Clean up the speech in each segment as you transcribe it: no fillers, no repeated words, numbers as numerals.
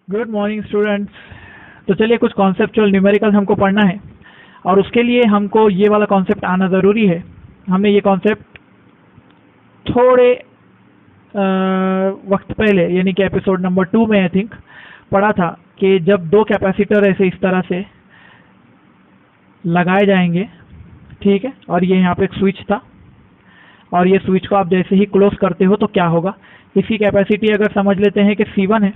Good morning students. तो चलिए कुछ कॉन्सेप्चुअल न्यूमेरिकल्स हमको पढ़ना है और उसके लिए हमको ये वाला कॉन्सेप्ट आना ज़रूरी है। हमने ये कॉन्सेप्ट थोड़े वक्त पहले यानी कि एपिसोड नंबर 2 में आई थिंक पढ़ा था कि जब दो कैपेसिटर ऐसे इस तरह से लगाए जाएंगे, ठीक है, और ये यहाँ पे एक स्विच था और ये स्विच को आप जैसे ही क्लोज करते हो तो क्या होगा। इसकी कैपेसिटी अगर समझ लेते हैं कि C1 है,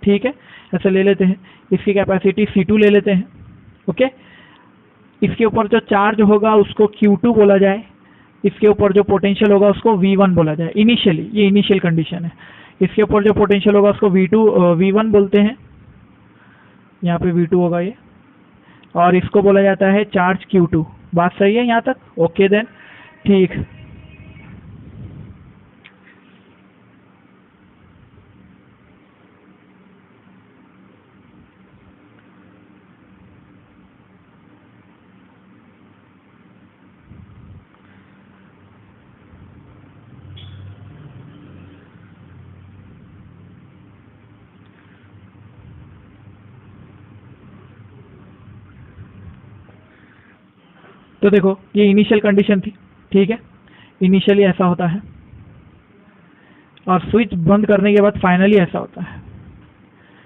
ठीक है, ऐसे ले लेते हैं। इसकी कैपेसिटी C2 ले लेते हैं, ओके। इसके ऊपर जो चार्ज होगा उसको Q2 बोला जाए, इसके ऊपर जो पोटेंशियल होगा उसको V1 बोला जाए। इनिशियली ये इनिशियल कंडीशन है। इसके ऊपर जो पोटेंशियल होगा उसको V1 बोलते हैं, यहाँ पे V2 होगा ये, और इसको बोला जाता है चार्ज Q2। बात सही है यहाँ तक? ओके देन, ठीक। तो देखो ये इनिशियल कंडीशन थी, ठीक है। इनिशियली ऐसा होता है और स्विच बंद करने के बाद फाइनली ऐसा होता है।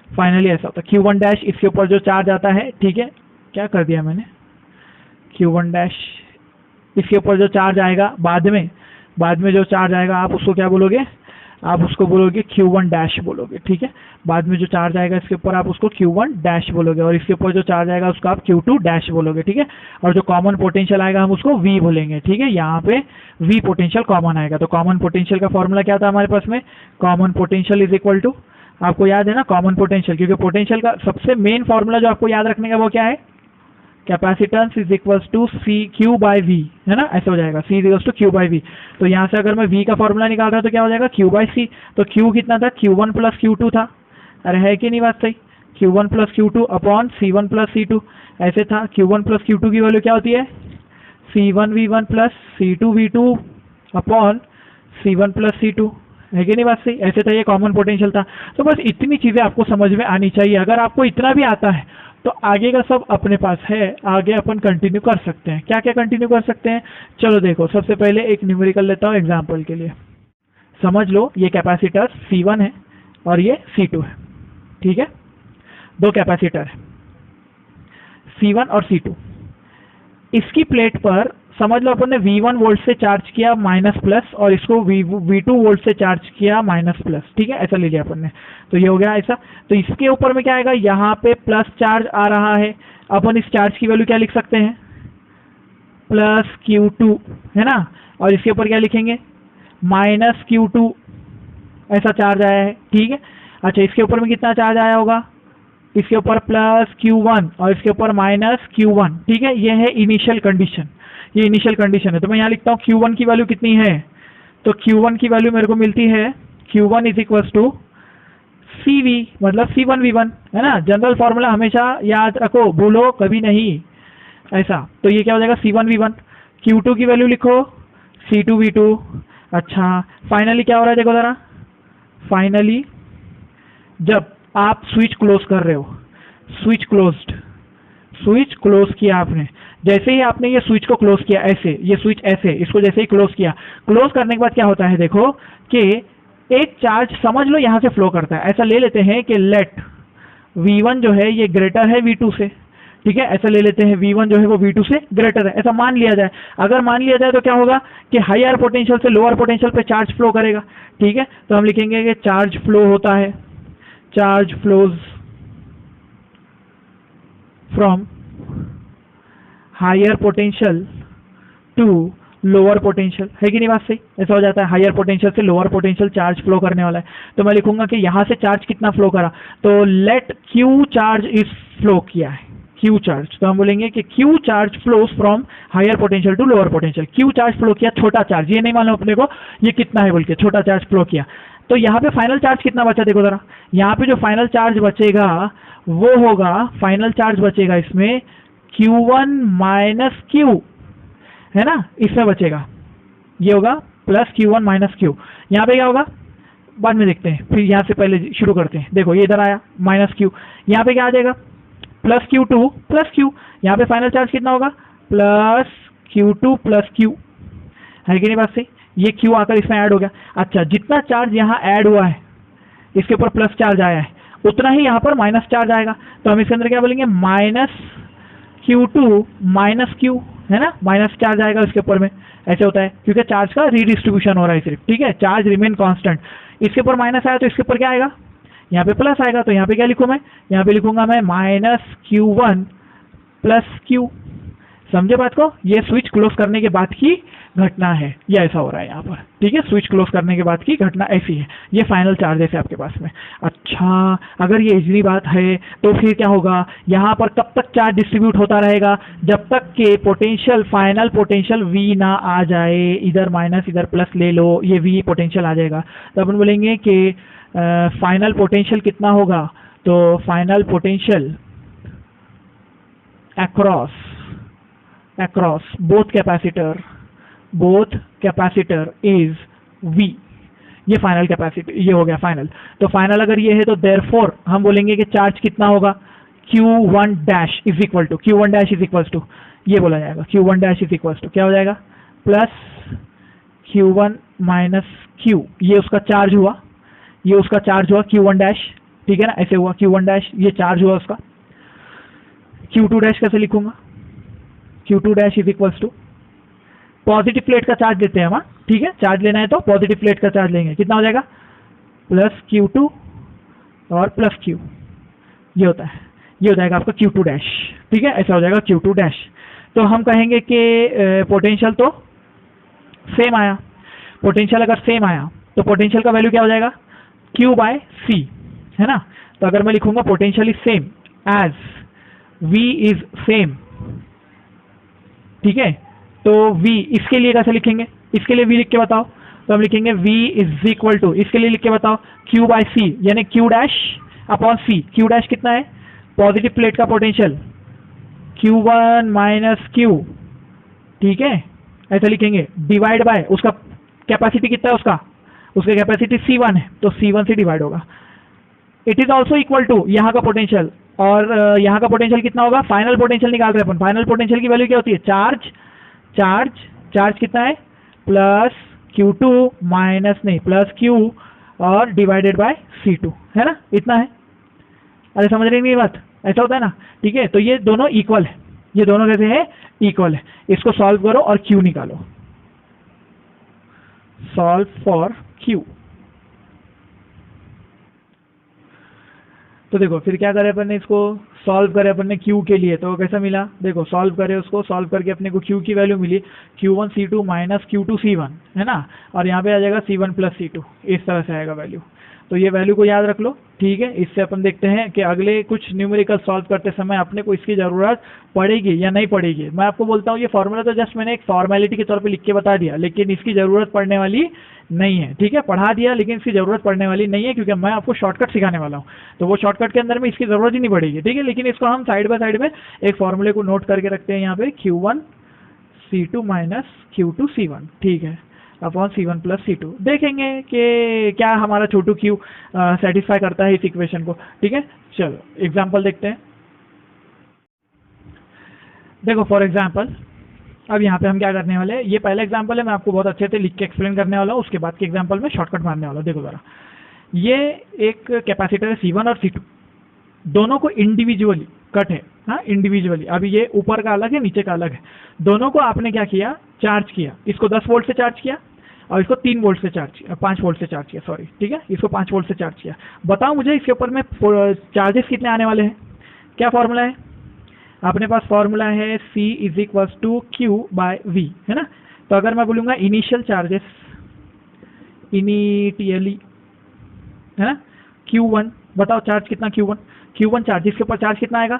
फाइनली ऐसा होता है Q1 डैश, इसके ऊपर जो चार्ज आता है, ठीक है, क्या कर दिया मैंने, Q1 डैश, इसके ऊपर जो चार्ज आएगा बाद में जो चार्ज आएगा आप उसको क्या बोलोगे, आप उसको बोलोगे Q1 डैश बोलोगे, ठीक है। बाद में जो चार्ज आएगा इसके ऊपर आप उसको Q1 डैश बोलोगे और इसके ऊपर जो चार्ज आएगा उसको आप Q2 डैश बोलोगे, ठीक है। और जो कॉमन पोटेंशियल आएगा हम उसको V बोलेंगे, ठीक है। यहाँ पे V पोटेंशियल कॉमन आएगा। तो कॉमन पोटेंशियल का फॉर्मूला क्या था हमारे पास में, common potential is equal to, आपको याद है ना कॉमन पोटेंशियल, क्योंकि पोटेंशियल का सबसे मेन फॉर्मूला जो आपको याद रखने का वो क्या है, capacitance is equals to C Q by V, है ना, ऐसा हो जाएगा, C is equals to Q by V. तो यहाँ से अगर मैं V का फॉर्मूला निकाल रहा हूँ तो क्या हो जाएगा, Q बाई C। तो Q कितना था, Q1 प्लस Q2 था। अरे है कि नहीं बात सही, Q1 plus Q2 upon C1 plus C2 ऐसे था। Q1 प्लस Q2 की वैल्यू क्या होती है, C1 V1 plus C2 V2 upon C1 plus C2, है कि नहीं बात सही। ऐसे था, ये कॉमन पोटेंशियल था। तो बस इतनी चीज़ें आपको समझ में आनी चाहिए। अगर आपको इतना भी आता है तो आगे का सब अपने पास है, आगे अपन कंटिन्यू कर सकते हैं। क्या क्या कंटिन्यू कर सकते हैं, चलो देखो। सबसे पहले एक न्यूमेरिकल लेता हूँ एग्जांपल के लिए। समझ लो ये कैपेसिटर C1 है और ये C2 है, ठीक है। दो कैपेसिटर है C1 और C2। इसकी प्लेट पर समझ लो अपन ने V1 वोल्ट से चार्ज किया माइनस प्लस और इसको V2 वोल्ट से चार्ज किया माइनस प्लस, ठीक है, ऐसा ले लिया अपन ने। तो ये हो गया ऐसा। तो इसके ऊपर में क्या आएगा, यहाँ पे प्लस चार्ज आ रहा है। अपन इस चार्ज की वैल्यू क्या लिख सकते हैं, प्लस Q2, है ना। और इसके ऊपर क्या लिखेंगे, माइनस Q2, ऐसा चार्ज आया है, ठीक है। अच्छा, इसके ऊपर में कितना चार्ज आया होगा, इसके ऊपर प्लस Q1 और इसके ऊपर माइनस Q1, ठीक है। ये है इनिशियल कंडीशन, ये इनिशियल कंडीशन है। तो मैं यहाँ लिखता हूँ Q1 की वैल्यू कितनी है, तो Q1 की वैल्यू मेरे को मिलती है Q1 is equal to CV, मतलब C1 V1, है ना। जनरल फॉर्मूला हमेशा याद रखो, भूलो कभी नहीं ऐसा। तो ये क्या हो जाएगा, C1 V1। Q2 की वैल्यू लिखो C2 V2। अच्छा, फाइनली क्या हो रहा है देखो जरा, फाइनली जब आप स्विच क्लोज कर रहे हो, स्विच क्लोज किया आपने, जैसे ही आपने ये स्विच को क्लोज किया ऐसे, ये स्विच ऐसे, इसको जैसे ही क्लोज किया, क्लोज करने के बाद क्या होता है देखो कि एक चार्ज समझ लो यहाँ से फ्लो करता है। ऐसा ले लेते हैं कि लेट V1 जो है ये ग्रेटर है V2 से, ठीक है। ऐसा ले लेते हैं V1 जो है वो V2 से ग्रेटर है, ऐसा मान लिया जाए। अगर मान लिया जाए तो क्या होगा कि हायर पोटेंशियल से लोअर पोटेंशियल पे चार्ज फ्लो करेगा, ठीक है। तो हम लिखेंगे कि चार्ज फ्लो होता है, charge flows from higher potential to lower potential, है कि नहीं बात सही। ऐसा हो जाता है, हायर पोटेंशियल से लोअर पोटेंशियल चार्ज फ्लो करने वाला है। तो मैं लिखूंगा कि यहां से चार्ज कितना फ्लो करा, तो let Q charge is flow किया है, Q चार्ज। तो हम बोलेंगे कि Q charge flows from higher potential to lower potential. Q charge flow किया, छोटा चार्ज, ये नहीं मालूम अपने को ये कितना है बोल के, छोटा चार्ज फ्लो किया। तो यहाँ पे फाइनल चार्ज कितना बचा देखो जरा, यहाँ पे जो फाइनल चार्ज बचेगा वो होगा, फाइनल चार्ज बचेगा इसमें Q1 माइनस Q, है ना, इसमें बचेगा, ये होगा प्लस Q1 माइनस Q। यहाँ पे क्या होगा, बाद में देखते हैं, फिर यहाँ से पहले शुरू करते हैं। देखो ये इधर आया -q, यहाँ पे क्या आ जाएगा +q2 +q, यहाँ पे फाइनल चार्ज कितना होगा +q2 +q, है कि नहीं बात सही? ये q आकर इसमें ऐड हो गया। अच्छा, जितना चार्ज यहाँ ऐड हुआ है इसके ऊपर प्लस चार्ज आया है, उतना ही यहाँ पर माइनस चार्ज आएगा। तो हम इसके अंदर क्या बोलेंगे -q2 -q, है ना, माइनस चार्ज आएगा इसके ऊपर में। ऐसे होता है क्योंकि चार्ज का रीडिस्ट्रीब्यूशन हो रहा है सिर्फ, ठीक है, चार्ज रिमेन कांस्टेंट। इसके ऊपर माइनस आया तो इसके ऊपर क्या आएगा, यहाँ पे प्लस आएगा। तो यहाँ पे क्या लिखूँ मैं, यहाँ पे लिखूंगा मैं -q1 +q। समझे बात को? ये स्विच क्लोज करने के बाद की घटना है, ये ऐसा हो रहा है यहाँ पर, ठीक है, स्विच क्लोज करने के बाद की घटना ऐसी है। ये फाइनल चार्जेस है आपके पास में। अच्छा, अगर ये इतनी बात है तो फिर क्या होगा, यहाँ पर कब तक चार्ज डिस्ट्रीब्यूट होता रहेगा, जब तक के पोटेंशियल, फाइनल पोटेंशियल V ना आ जाए। इधर माइनस इधर प्लस ले लो, ये V पोटेंशियल आ जाएगा। तो अपन बोलेंगे कि फाइनल पोटेंशियल कितना होगा, तो final potential across both capacitor is V। ये फाइनल कैपेसिटी, ये हो गया फाइनल। तो फाइनल अगर ये है तो देयरफॉर हम बोलेंगे कि चार्ज कितना होगा Q1 dash is equal to, Q1 dash is equal to, ये बोला जाएगा Q1 dash is equal to क्या हो जाएगा +Q1 -Q। ये उसका चार्ज हुआ, ये उसका चार्ज हुआ Q1 डैश, ठीक है ना, ऐसे हुआ Q1 डैश, ये चार्ज हुआ उसका। Q2 डैश कैसे लिखूंगा, Q2 dash is equals to, positive plate का चार्ज लेते हैं हम, ठीक है, चार्ज लेना है तो पॉजिटिव प्लेट का चार्ज लेंगे, कितना हो जाएगा +Q2 और +Q, ये होता है, ये हो जाएगा आपका Q2 डैश, ठीक है, ऐसा हो जाएगा Q2 डैश। तो हम कहेंगे कि पोटेंशियल तो सेम आया, पोटेंशियल अगर सेम आया तो पोटेंशियल का वैल्यू क्या हो जाएगा Q/C, है ना। तो अगर मैं लिखूंगा potential is same as V is same, ठीक है, तो V इसके लिए कैसे लिखेंगे, इसके लिए V लिख के बताओ। तो हम लिखेंगे V इज इक्वल टू, इसके लिए लिख के बताओ Q/C, यानी Q dash upon C। Q dash कितना है, पॉजिटिव प्लेट का पोटेंशियल Q1 -Q, ठीक है, ऐसा लिखेंगे, डिवाइड बाय उसका कैपेसिटी कितना है, उसका कैपेसिटी C1 है, तो C1 से डिवाइड होगा। It is also equal to यहाँ का पोटेंशियल, और यहाँ का पोटेंशियल कितना होगा, फाइनल पोटेंशियल निकाल रहे हैं अपन। फाइनल पोटेंशियल की वैल्यू क्या होती है, चार्ज कितना है +Q2 +Q और डिवाइडेड बाय C2, है ना, इतना है। अरे समझ रहे नहीं बात, ऐसा होता है ना, ठीक है। तो ये दोनों इक्वल है, ये दोनों कैसे है, इक्वल है। इसको सॉल्व करो और Q निकालो, सॉल्व फॉर Q। तो देखो फिर क्या करें अपन ने, इसको सॉल्व करें अपन ने Q के लिए, तो कैसा मिला, देखो सॉल्व करें, उसको सॉल्व करके अपने को Q की वैल्यू मिली Q1 C2 -Q2 C1, है ना, और यहाँ पे आ जाएगा C1 + C2, इस तरह से आएगा वैल्यू। तो ये वैल्यू को याद रख लो, ठीक है। इससे अपन देखते हैं कि अगले कुछ न्यूमेरिकल सॉल्व करते समय अपने को इसकी ज़रूरत पड़ेगी या नहीं पड़ेगी। मैं आपको बोलता हूँ ये फॉर्मूला तो जस्ट मैंने एक फॉर्मेलिटी के तौर पे लिख के बता दिया, लेकिन इसकी ज़रूरत पड़ने वाली नहीं है, ठीक है, पढ़ा दिया लेकिन इसकी ज़रूरत पड़ने वाली नहीं है, क्योंकि मैं आपको शॉर्टकट सिखाने वाला हूँ। तो वो शॉर्टकट के अंदर में इसकी ज़रूरत ही नहीं पड़ेगी, ठीक है। लेकिन इसको हम साइड बाय साइड में एक फॉर्मूले को नोट करके रखते हैं यहाँ पे, Q1 C2 -Q2 C1, ठीक है, अपॉन C1 + C2। देखेंगे कि क्या हमारा छोटू Q सेटिस्फाई करता है इस इक्वेशन को, ठीक है। चलो एग्जाम्पल देखते हैं। देखो फॉर एग्जाम्पल, अब यहाँ पे हम क्या करने वाले हैं, ये पहला एग्जाम्पल है, मैं आपको बहुत अच्छे से लिख के एक्सप्लेन करने वाला हूँ, उसके बाद के एग्जाम्पल में शॉर्टकट मारने वाला हूँ। देखो जरा, ये एक कैपेसिटर है C1 और C2, दोनों को इंडिविजुअली कट है, हाँ इंडिविजुअली। अभी ये ऊपर का अलग है, नीचे का अलग है, दोनों को आपने क्या किया, चार्ज किया। इसको 10 वोल्ट से चार्ज किया और इसको 3 वोल्ट से चार्ज किया, 5 वोल्ट से चार्ज किया, सॉरी, ठीक है, इसको 5 वोल्ट से चार्ज किया। बताओ मुझे इसके ऊपर में चार्जेस कितने आने वाले हैं, क्या फॉर्मूला है अपने पास, फॉर्मूला है C = Q/V, है ना। तो अगर मैं बोलूँगा इनिशियल चार्जेस, इनिशियली, है ना, Q1, बताओ चार्ज कितना Q1 चार्ज, इसके ऊपर चार्ज कितना आएगा,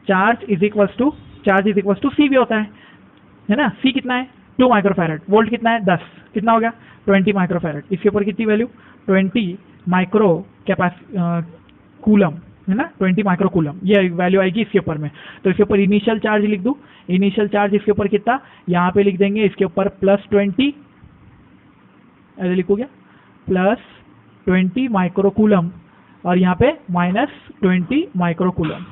charge is equal to C भी होता है ना। C कितना है 2 माइक्रोफैरड, वोल्ट कितना है 10, कितना हो गया 20 माइक्रोफैरड। इसके ऊपर कितनी वैल्यू 20 माइक्रो कूलम, है ना, 20 माइक्रो कूलम, ये वैल्यू आएगी इसके ऊपर में। तो इसके ऊपर इनिशियल चार्ज लिख दूँ, इनिशियल चार्ज इसके ऊपर कितना, यहाँ पे लिख देंगे इसके ऊपर +20, ऐसे लिखो क्या, 20 माइक्रोकूलम और यहाँ पे -20 माइक्रोकूलम,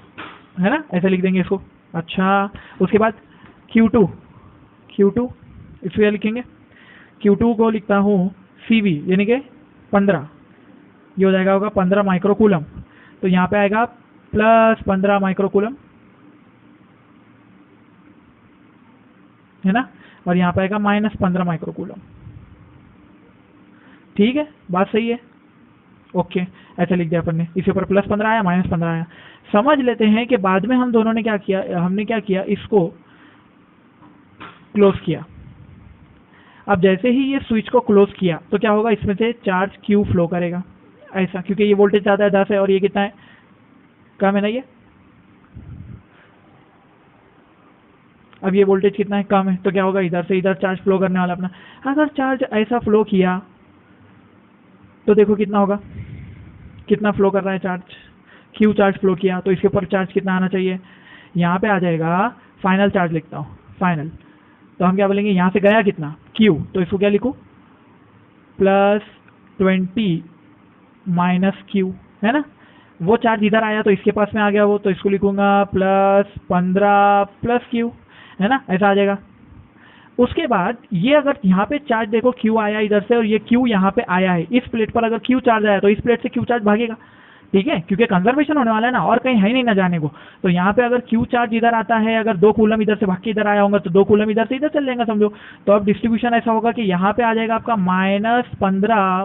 है ना, ऐसे लिख देंगे इसको। अच्छा, उसके बाद Q2 इसको क्या लिखेंगे, Q2 को लिखता हूँ CV यानी कि 15, ये हो जाएगा होगा 15 माइक्रोकूलम, तो यहाँ पे आएगा +15 माइक्रोकूलम, है ना, और यहाँ पे आएगा -15 माइक्रोकूलम। ठीक है, बात सही है, ओके, ऐसे लिख दिया अपन ने, इसके ऊपर +15 आया, -15 आया। समझ लेते हैं कि बाद में हम दोनों ने क्या किया, हमने क्या किया, इसको क्लोज किया। अब जैसे ही ये स्विच को क्लोज किया तो क्या होगा, इसमें से चार्ज Q फ्लो करेगा ऐसा, क्योंकि ये वोल्टेज ज़्यादा है 10 है और ये कितना है, कम है ना ये, अब ये वोल्टेज कितना है, कम है, तो क्या होगा, इधर से इधर चार्ज फ्लो करने वाला अपना। अगर चार्ज ऐसा फ्लो किया तो देखो कितना होगा, कितना फ्लो कर रहा है चार्ज, Q चार्ज फ्लो किया, तो इसके ऊपर चार्ज कितना आना चाहिए, यहाँ पे आ जाएगा फाइनल चार्ज, लिखता हूँ फाइनल, तो हम क्या बोलेंगे, यहाँ से गया कितना Q, तो इसको क्या लिखूँ, +20 -Q, है ना, वो चार्ज इधर आया तो इसके पास में आ गया वो, तो इसको लिखूंगा +15 +Q, है ना, ऐसा आ जाएगा। उसके बाद ये अगर यहाँ पे चार्ज देखो Q आया इधर से और ये Q यहाँ पे आया है, इस प्लेट पर अगर Q चार्ज आया तो इस प्लेट से Q चार्ज भागेगा, ठीक है, क्योंकि कंजर्वेशन होने वाला है ना, और कहीं है नहीं ना जाने को। तो यहाँ पे अगर Q चार्ज इधर आता है, अगर 2 कूलम इधर से भाग के इधर आया होगा तो 2 कूलम इधर से इधर चल जाएगा समझो। तो अब डिस्ट्रीब्यूशन ऐसा होगा कि यहाँ पे आ जाएगा आपका -15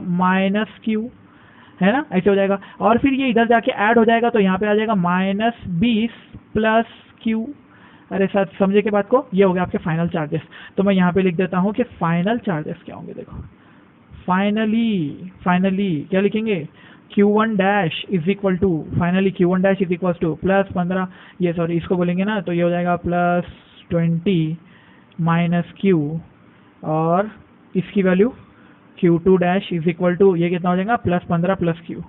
-Q, है ना, ऐसे हो जाएगा, और फिर ये इधर जाके ऐड हो जाएगा तो यहाँ पे आ जाएगा -20 +Q। अरे सर समझे के बात को, ये हो गया आपके फाइनल चार्जेस। तो मैं यहाँ पे लिख देता हूँ कि फाइनल चार्जेस क्या होंगे, देखो फाइनली क्या लिखेंगे, Q1 dash is equal to, finally Q1 dash is equal to +15, ये सॉरी इसको बोलेंगे ना, तो ये हो जाएगा +20 -Q, और इसकी value Q2 dash is equal to, ये कितना हो जाएगा, +15 +Q,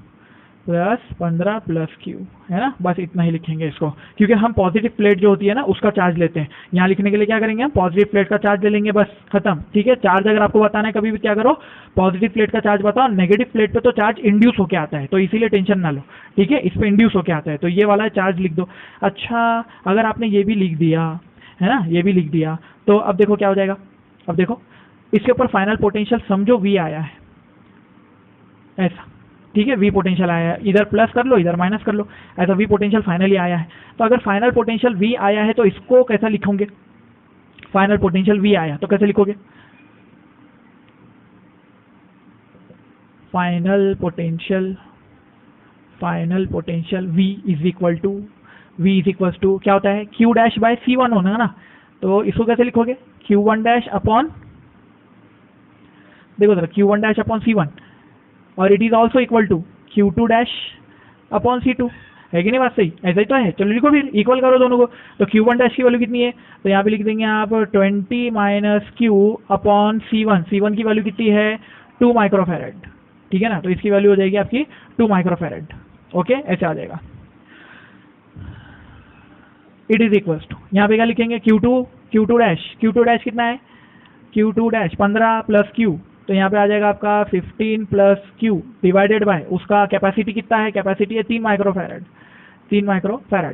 +15 +Q, है ना, बस इतना ही लिखेंगे इसको, क्योंकि हम पॉजिटिव प्लेट जो होती है ना उसका चार्ज लेते हैं। यहाँ लिखने के लिए क्या करेंगे, हम पॉजिटिव प्लेट का चार्ज ले लेंगे, बस खत्म, ठीक है। चार्ज अगर आपको बताना है कभी भी क्या करो, पॉजिटिव प्लेट का चार्ज बताओ, नेगेटिव प्लेट पे तो चार्ज इंड्यूस होके आता है, तो इसीलिए टेंशन ना लो, ठीक है, इस पे इंड्यूस होके आता है, तो ये वाला चार्ज लिख दो। अच्छा, अगर आपने ये भी लिख दिया है ना, ये भी लिख दिया, तो अब देखो क्या हो जाएगा, अब देखो इसके ऊपर फाइनल पोटेंशियल समझो V आया है ऐसा, ठीक है, V पोटेंशियल आया है, इधर प्लस कर लो इधर माइनस कर लो, ऐसा V पोटेंशियल फाइनली आया है। तो अगर फाइनल पोटेंशियल V आया है तो इसको कैसा लिखोगे, फाइनल पोटेंशियल V आया तो कैसे लिखोगे, final potential V is equal to क्या होता है, Q डैश बाय C1 होना है ना, तो इसको कैसे लिखोगे, Q1 डैश अपॉन, देखो जरा Q1 डैश अपॉन C1, और it is also equal to Q2 dash upon C2, है कि नहीं, बात सही, ऐसा ही तो है। चलो लिखो फिर, इक्वल करो दोनों को, तो Q1 डैश की वैल्यू कितनी है, तो यहाँ पे लिख देंगे आप 20 -Q अपॉन C1 की वैल्यू कितनी है, 2 माइक्रोफैरड, ठीक है ना, तो इसकी वैल्यू हो जाएगी आपकी 2 माइक्रोफैरड, ओके, ऐसे आ जाएगा। इट इज इक्वल टू, यहाँ पे क्या लिखेंगे, Q2 डैश कितना है, Q2 डैश 15 +Q, तो यहाँ पे आ जाएगा आपका 15 +Q डिवाइडेड बाय उसका कैपेसिटी कितना है, कैपेसिटी है 3 माइक्रोफैरड।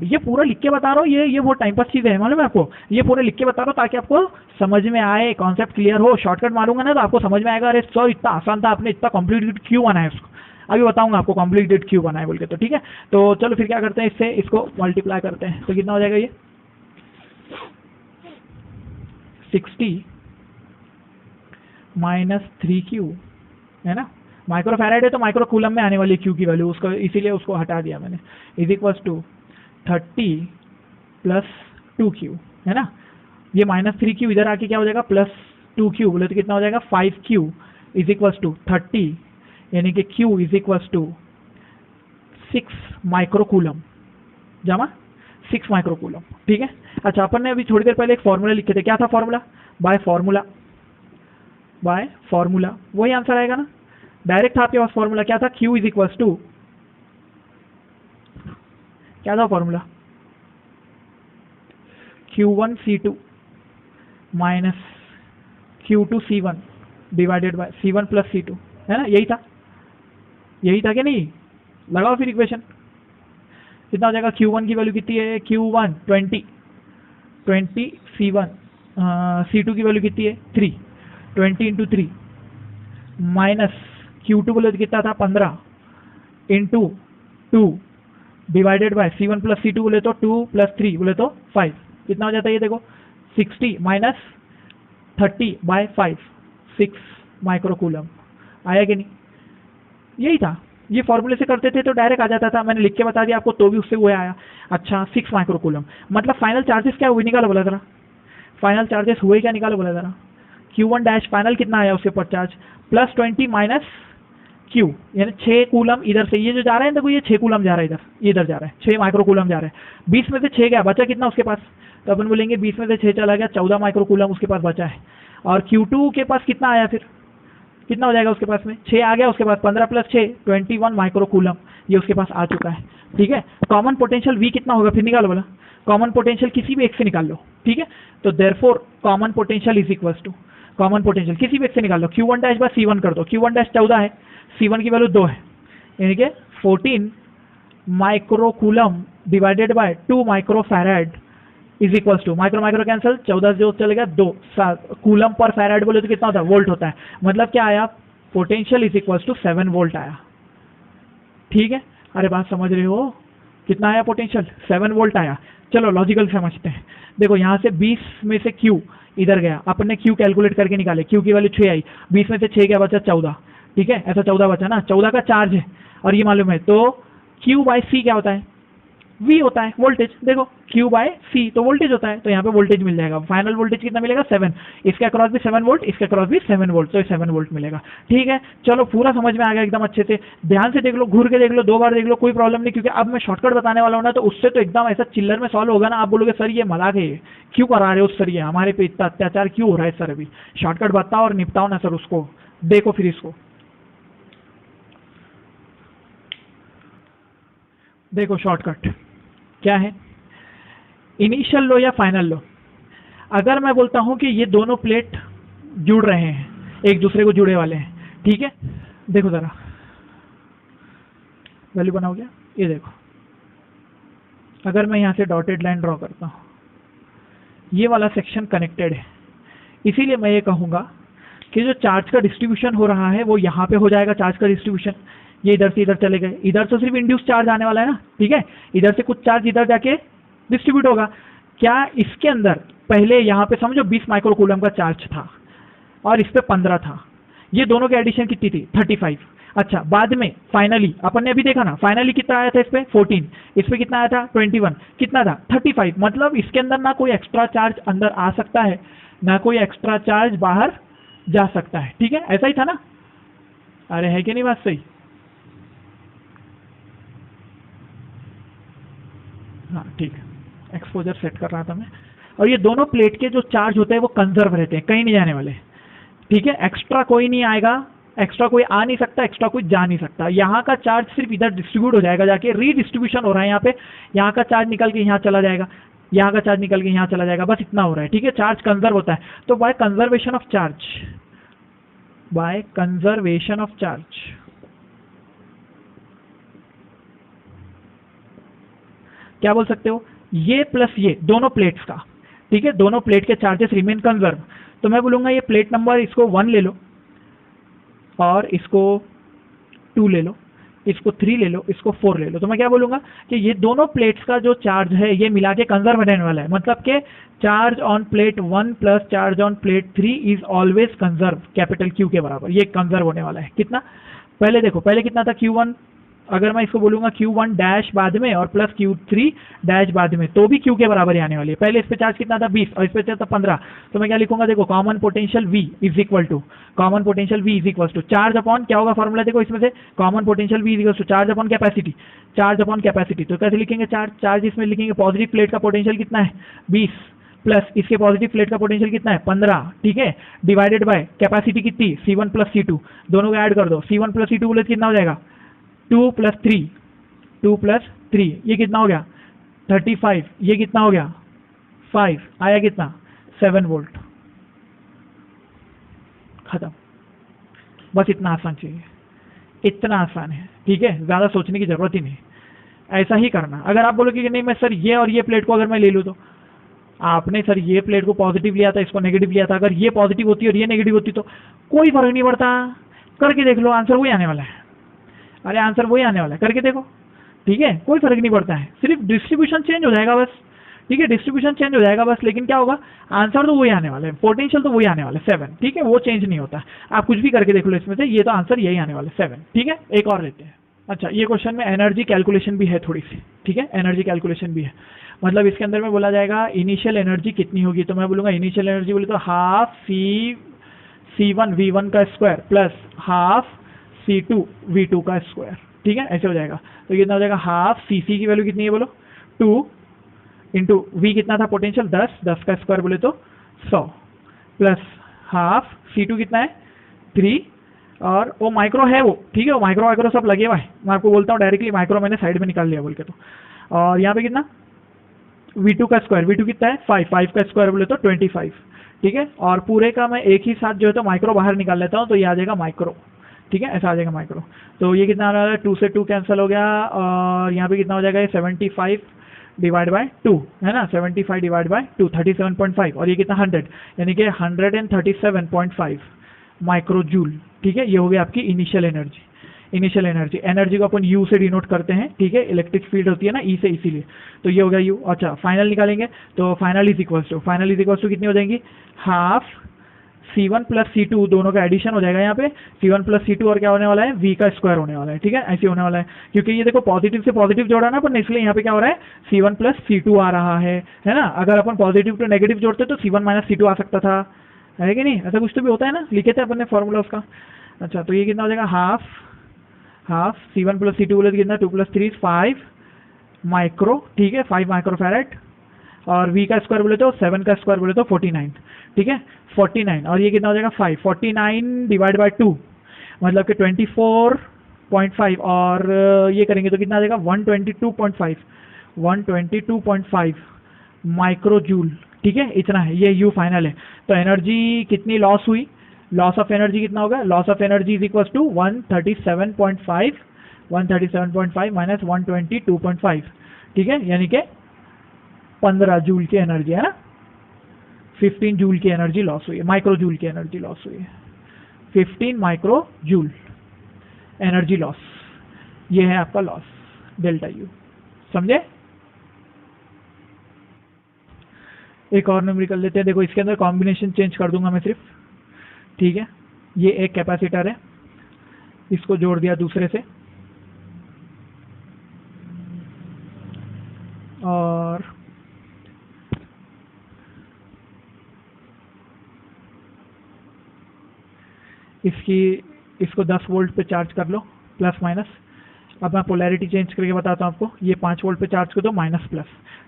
ये पूरा लिख के बता रहा हूँ, ये बहुत टाइम पास चीज़ है, मालूम है आपको, ये पूरा लिख के बता रहा हूँ ताकि आपको समझ में आए, कॉन्सेप्ट क्लियर हो। शॉर्टकट मारूंगा ना तो आपको समझ में आएगा, अरे सर इतना आसान था, आपने इतना कॉम्प्लिकेटेड क्यों बनाया उसको, अभी बताऊंगा आपको कॉम्प्लिकेटेड क्यों बनाया बोल के, तो ठीक है। तो चलो फिर क्या करते हैं, इससे इसको मल्टीप्लाई करते हैं, तो कितना हो जाएगा, ये 60 -3Q, है ना, माइक्रोफैराड है तो माइक्रोकूलम में आने वाली Q की वैल्यू, उसको इसीलिए उसको हटा दिया मैंने, इज इक्वल टू 30 +2Q, है ना, ये -3Q इधर आके क्या हो जाएगा, +2Q, बोले तो कितना हो जाएगा 5Q इज इक्वल टू 30, यानी कि Q is equal to 6 microcoulomb जमा 6 माइक्रोकूलम, ठीक है। अच्छा, अपन ने अभी थोड़ी देर पहले एक फॉर्मूला लिखे थे, क्या था फॉर्मूला, बाय फॉर्मूला, वही आंसर आएगा ना, डायरेक्ट था आपके पास फॉर्मूला, क्या था, Q इज इक्वल टू, क्या था formula, Q1 C2 minus Q2 C1 divided by C1 + C2, है ना, यही था, यही था कि नहीं? लगाओ फिर इक्वेशन। कितना हो जाएगा? Q1 की वैल्यू कितनी है? Q1 20 C1, C2 की वैल्यू कितनी है? 3, 20 इंटू 3 माइनस Q2 बोले तो कितना था? 15 into 2 divided by C1 plus C2 बोले तो 2 प्लस 3 बोले तो 5। कितना हो जाता है ये देखो? 60 माइनस 30 बाय 5, 6 माइक्रोकूलम। आया कि नहीं? यही था। ये फॉर्मूले से करते थे तो डायरेक्ट आ जाता था, मैंने लिख के बता दिया आपको तो भी उससे वो आया। अच्छा 6 माइक्रोकूलम मतलब फाइनल चार्जेस क्या हुए निकालो बोला जरा। फाइनल चार्जेस हुए क्या निकालो बोला जरा। Q1 डैश फाइनल कितना आया उसके ऊपर चार्ज? प्लस 20 माइनस Q, यानी 6 कूलम इधर से ये जो जा रहा है देखो, ये 6 कूलम जा रहा है इधर, ये इधर जा रहा है 6 माइक्रोकूलम जा रहा है। 20 में से 6 गया, बचा कितना उसके पास? तो अपन बोलेंगे 20 में से 6 चला गया, 14 माइक्रोकूलम उसके पास बचा है। और Q2 के पास कितना आया फिर? कितना हो जाएगा उसके पास में? 6 आ गया उसके पास, 15 प्लस 6 21 माइक्रोकूलम ये उसके पास आ चुका है। ठीक है, कॉमन पोटेंशियल V कितना होगा फिर निकालो बोला। कॉमन पोटेंशियल किसी भी एक से निकाल लो। ठीक है, तो therefore common potential is equals to, common potential किसी भी एक से निकाल लो। Q1 डैश बाय C1 कर दो। Q1 डैश 14 है, C1 की वैल्यू 2 है, यानी कि 14 microcoulomb divided by 2 microfarad is equals to, micro micro cancel, 14 जो चलेगा 2 कूलम पर फैराड बोले तो कितना होता है? वोल्ट होता है। मतलब क्या आया? Potential is equals to 7 volt आया। ठीक है, अरे बात समझ रहे हो? कितना आया पोटेंशियल? 7 वोल्ट आया। चलो लॉजिकल समझते हैं। देखो यहाँ से 20 में से Q इधर गया, अपन ने Q कैलकुलेट करके निकाले, Q की वैल्यू 6 आई, 20 में से 6 क्या बचा? 14। ठीक है, ऐसा 14 बचा ना, 14 का चार्ज है और ये मालूम है, तो Q बाय C क्या होता है? V होता है, वोल्टेज। देखो Q बाय C तो वोल्टेज होता है, तो यहाँ पे वोल्टेज मिल जाएगा। फाइनल वोल्टेज कितना मिलेगा? 7। इसके अक्रॉस भी 7 वोल्ट, इसके अक्रॉस भी 7 वोल्ट, तो 7 वोल्ट मिलेगा। ठीक है, चलो पूरा समझ में आ गया एकदम अच्छे से। ध्यान से देख लो, घूर के देख लो, 2 बार देख लो, कोई प्रॉब्लम नहीं, क्योंकि अब मैं शॉर्टकट बताने वाला हूँ ना, तो उससे तो एकदम ऐसा चिल्लर में सॉल्व होगा ना, आप बोलोगे सर ये मजाक है, क्यों करा रहे हो सर, ये हमारे पे इतना अत्याचार क्यों हो रहा है सर? अभी शॉर्टकट बताओ और निपटाओ ना सर उसको। देखो फिर इसको देखो, शॉर्टकट क्या है? इनिशियल लो या फाइनल लो। अगर मैं बोलता हूं कि ये दोनों प्लेट जुड़ रहे हैं, एक दूसरे को जुड़े वाले हैं, ठीक है, देखो जरा वैल्यू बना हो गया, ये देखो। अगर मैं यहां से डॉटेड लाइन ड्रॉ करता हूं, ये वाला सेक्शन कनेक्टेड है, इसीलिए मैं ये कहूंगा कि जो चार्ज का डिस्ट्रीब्यूशन हो रहा है वो यहाँ पे हो जाएगा। चार्ज का डिस्ट्रीब्यूशन ये इधर से इधर चले गए, इधर तो सिर्फ इंड्यूस चार्ज आने वाला है ना। ठीक है, इधर से कुछ चार्ज इधर जाके डिस्ट्रीब्यूट होगा। क्या इसके अंदर पहले यहाँ पे समझो 20 माइक्रोकूलम का चार्ज था और इस पे 15 था, ये दोनों की एडिशन कितनी थी? 35। अच्छा, बाद में फाइनली अपन ने अभी देखा ना, फाइनली कितना आया था इस पे? 14। इस पे कितना आया था? 21। कितना था? 35। मतलब इसके अंदर ना कोई एक्स्ट्रा चार्ज अंदर आ सकता है, ना कोई एक्स्ट्रा चार्ज बाहर जा सकता है। ठीक है, ऐसा ही था ना? अरे है कि नहीं बात सही? हाँ ठीक है, एक्सपोजर सेट कर रहा था मैं। और ये दोनों प्लेट के जो चार्ज होते हैं वो कंजर्व रहते हैं, कहीं नहीं जाने वाले। ठीक है, एक्स्ट्रा कोई नहीं आएगा, एक्स्ट्रा कोई आ नहीं सकता, एक्स्ट्रा कोई जा नहीं सकता। यहाँ का चार्ज सिर्फ इधर डिस्ट्रीब्यूट हो जाएगा, जाके रीडिस्ट्रीब्यूशन हो रहा है यहाँ पे, यहाँ का चार्ज निकल के यहाँ चला जाएगा, यहाँ का चार्ज निकल के यहाँ चला जाएगा, बस इतना हो रहा है। ठीक है, चार्ज कंजर्व होता है। तो by conservation of charge, by conservation of charge क्या बोल सकते हो? ये प्लस ये दोनों प्लेट्स का, ठीक है, दोनों प्लेट के चार्जेस रिमेन कंजर्व। तो मैं बोलूंगा ये प्लेट नंबर इसको 1 ले लो और इसको 2 ले लो, इसको 3 ले लो, इसको 4 ले लो। तो मैं क्या बोलूंगा कि ये दोनों प्लेट्स का जो चार्ज है ये मिला के कंजर्व रहने वाला है। मतलब कि charge on plate 1 plus charge on plate 3 is always conserve, capital Q के बराबर ये कंजर्व होने वाला है। कितना? पहले देखो, पहले कितना था? Q1। अगर मैं इसको बोलूंगा Q1 डैश बाद में और प्लस Q3 डैश बाद में, तो भी Q के बराबर ही आने वाली है। पहले इस पे चार्ज कितना था? 20 और इस पे था 15। तो मैं क्या लिखूंगा? देखो, common potential V is equal to, common potential V is equal to charge upon क्या होगा फॉर्मूला? देखो इसमें से common potential V is equal to charge upon capacity, charge upon capacity. तो कैसे लिखेंगे? चार्ज इसमें लिखेंगे, पॉजिटिव प्लेट का पोटेंशियल कितना है? 20 प्लस इसके पॉजिटिव प्लेट का पोटेंशियल कितना है? 15। ठीक है, डिवाइडेड बाय कैपेसिटी कितनी? C1 प्लस C2, दोनों को ऐड कर दो। C1 प्लस C2 बोले कितना हो जाएगा? 2 प्लस 3, 2 प्लस 3, ये कितना हो गया? 35। ये कितना हो गया? 5। आया कितना? 7 वोल्ट। खत्म, बस इतना आसान चाहिए। इतना आसान है, ठीक है, ज़्यादा सोचने की ज़रूरत ही नहीं, ऐसा ही करना। अगर आप बोलोगे कि नहीं मैं सर ये और ये प्लेट को अगर मैं ले लूँ, तो आपने सर ये प्लेट को पॉजिटिव लिया था, इसको नेगेटिव लिया था, अगर ये पॉजिटिव होती और ये नेगेटिव होती तो कोई फर्क नहीं पड़ता। करके देख लो, आंसर वही आने वाला है। अरे आंसर वही आने वाला है, करके देखो, ठीक है, कोई फर्क नहीं पड़ता है, सिर्फ डिस्ट्रीब्यूशन चेंज हो जाएगा बस, ठीक है, डिस्ट्रीब्यूशन चेंज हो जाएगा बस, लेकिन क्या होगा, आंसर तो वही आने वाला है, पोटेंशियल तो वही आने वाला है 7, ठीक है, वो चेंज नहीं होता। आप कुछ भी करके देख लो इसमें से, ये तो आंसर यही आने वाला है 7, ठीक है। एक और लेते हैं। अच्छा, ये क्वेश्चन में एनर्जी कैलकुलेशन भी है थोड़ी सी, ठीक है, एनर्जी कैलकुलेशन भी है। मतलब इसके अंदर में बोला जाएगा इनिशियल एनर्जी कितनी होगी, तो मैं बोलूँगा इनिशियल एनर्जी बोले तो हाफ C1 V1 का square plus half C2 V2 का स्क्वायर, ठीक है, ऐसे हो जाएगा। तो कितना हो जाएगा, हाफ CC की वैल्यू कितनी है बोलो 2 इंटू V कितना था पोटेंशियल 10 का स्क्वायर बोले तो 100 प्लस हाफ C2 कितना है 3, और वो माइक्रो है वो, ठीक है, वो माइक्रो सब लगे हुआ है, मैं आपको बोलता हूँ डायरेक्टली, माइक्रो मैंने साइड में निकाल लिया बोल के। तो और यहाँ पे कितना V2 का स्क्वायर, V2 कितना है 5 का स्क्वायर बोले तो 25, ठीक है, और पूरे का मैं एक ही साथ जो है तो माइक्रो बाहर निकाल लेता हूँ, तो ये आ जाएगा माइक्रो, ठीक है, ऐसा आ जाएगा माइक्रो। तो ये कितना आ रहा है, 2 से 2 कैंसिल हो गया, और यहाँ पे कितना हो जाएगा, 75 डिवाइड बाय 2 है ना, 75 डिवाइड बाय 2 37.5, और ये कितना 100, यानी कि 137.5 माइक्रो जूल, ठीक है। ये हो गया आपकी initial energy. Initial energy, energy को अपन यू से डिनोट करते हैं, ठीक है, इलेक्ट्रिक फील्ड होती है ना ई से, इसीलिए तो ये हो गया यू। अच्छा, फाइनल निकालेंगे तो फाइनल इज इक्वल्स टू कितनी हो जाएंगी, हाफ C1 प्लस C2 दोनों का एडिशन हो जाएगा यहाँ पे, C1 प्लस C2 और क्या होने वाला है, V का स्क्वायर होने वाला है, ठीक है, ऐसे होने वाला है, क्योंकि ये देखो पॉजिटिव से पॉजिटिव जोड़ा ना अपन, इसलिए यहाँ पे क्या हो रहा है, C1 प्लस C2 आ रहा है ना। अगर अपन पॉजिटिव टू नेगेटिव जोड़ते तो C1 माइनस C2 आ सकता था, है कि नहीं, ऐसा कुछ तो भी होता है ना, लिखे थे अपन ने फॉर्मूला उसका। अच्छा, तो ये कितना हो जाएगा, हाफ C1 प्लस C2 बोले तो कितना 2 प्लस 3 5 माइक्रो, ठीक है, 5 माइक्रो फैरेड, और V का स्क्वायर बोले तो 7 का स्क्वायर बोले तो 49, ठीक है, 49, और ये कितना हो जाएगा 5, 49 डिवाइड बाय 2 मतलब कि 24.5, और ये करेंगे तो कितना आ जाएगा 122.5 माइक्रो जूल, ठीक है, इतना है, ये U फाइनल है। तो एनर्जी कितनी लॉस हुई, लॉस ऑफ एनर्जी कितना होगा, loss of energy is equal to 137.5 minus 122.5, ठीक है, यानी कि 15 जूल की एनर्जी है ना, 15 जूल की एनर्जी लॉस हुई है, माइक्रो जूल की एनर्जी लॉस हुई है, 15 माइक्रो जूल एनर्जी लॉस, ये है आपका लॉस डेल्टा यू, समझे। एक और न्यूमेरिकल लेते हैं। देखो इसके अंदर कॉम्बिनेशन चेंज कर दूंगा मैं सिर्फ, ठीक है, ये एक कैपेसिटर है, इसको जोड़ दिया दूसरे से, और इसको 10 वोल्ट पे चार्ज कर लो, प्लस माइनस। अब मैं पोलैरिटी चेंज करके बताता हूँ आपको, ये 5 वोल्ट पे चार्ज कर दो, माइनस प्लस,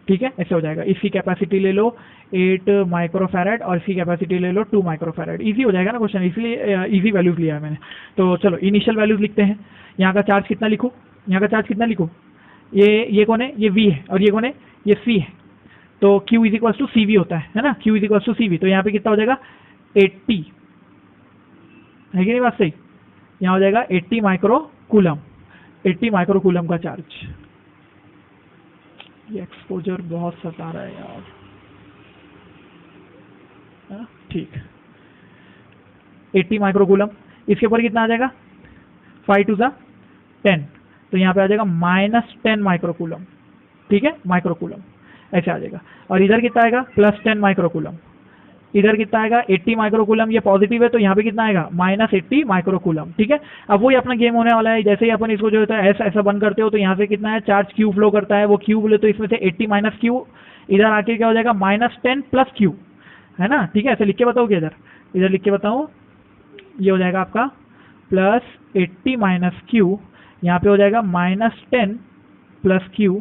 ठीक है, ऐसे हो जाएगा। इसकी कैपेसिटी ले लो 8 माइक्रोफैरेड, और इसकी कैपेसिटी ले लो 2 माइक्रोफैरेड। इजी हो जाएगा ना क्वेश्चन, इसलिए इजी वैल्यूज लिया है मैंने। तो चलो इनिशियल वैल्यूज लिखते हैं। यहाँ का चार्ज कितना लिखूँ, यहाँ का चार्ज कितना लिखूँ, ये कौन है, ये V है, और ये कौन है, ये C है, तो Q is equal to CV होता है ना, Q is equal to CV। तो यहाँ पे कितना हो जाएगा 80, है कि नहीं बात सही, यहाँ हो जाएगा 80 माइक्रो कूलम, 80 माइक्रो कूलम का चार्ज। ये एक्सपोजर बहुत सता रहा है यार, ठीक, 80 माइक्रो कूलम, इसके ऊपर कितना आ जाएगा 5 टू 10, तो यहाँ पे आ जाएगा -10 माइक्रो कूलम, ठीक है, माइक्रो कूलम ऐसे आ जाएगा। और इधर कितना आएगा +10 माइक्रो कूलम, इधर कितना आएगा 80 माइक्रो कूलम, ये पॉजिटिव है तो यहाँ पे कितना आएगा -80 माइक्रो कूलम, ठीक है। अब वही अपना गेम होने वाला है, जैसे ही अपन इसको जो होता है ऐसा बंद करते हो तो यहाँ से कितना है चार्ज Q फ्लो करता है, वो Q बोले तो इसमें से 80 माइनस Q, इधर आके क्या हो जाएगा -10 प्लस Q, है ना, ठीक है। ऐसे लिख के बताओ, इधर लिख के बताओ, ये हो जाएगा आपका +80 माइनस Q, यहाँ पे हो जाएगा -10 प्लस Q,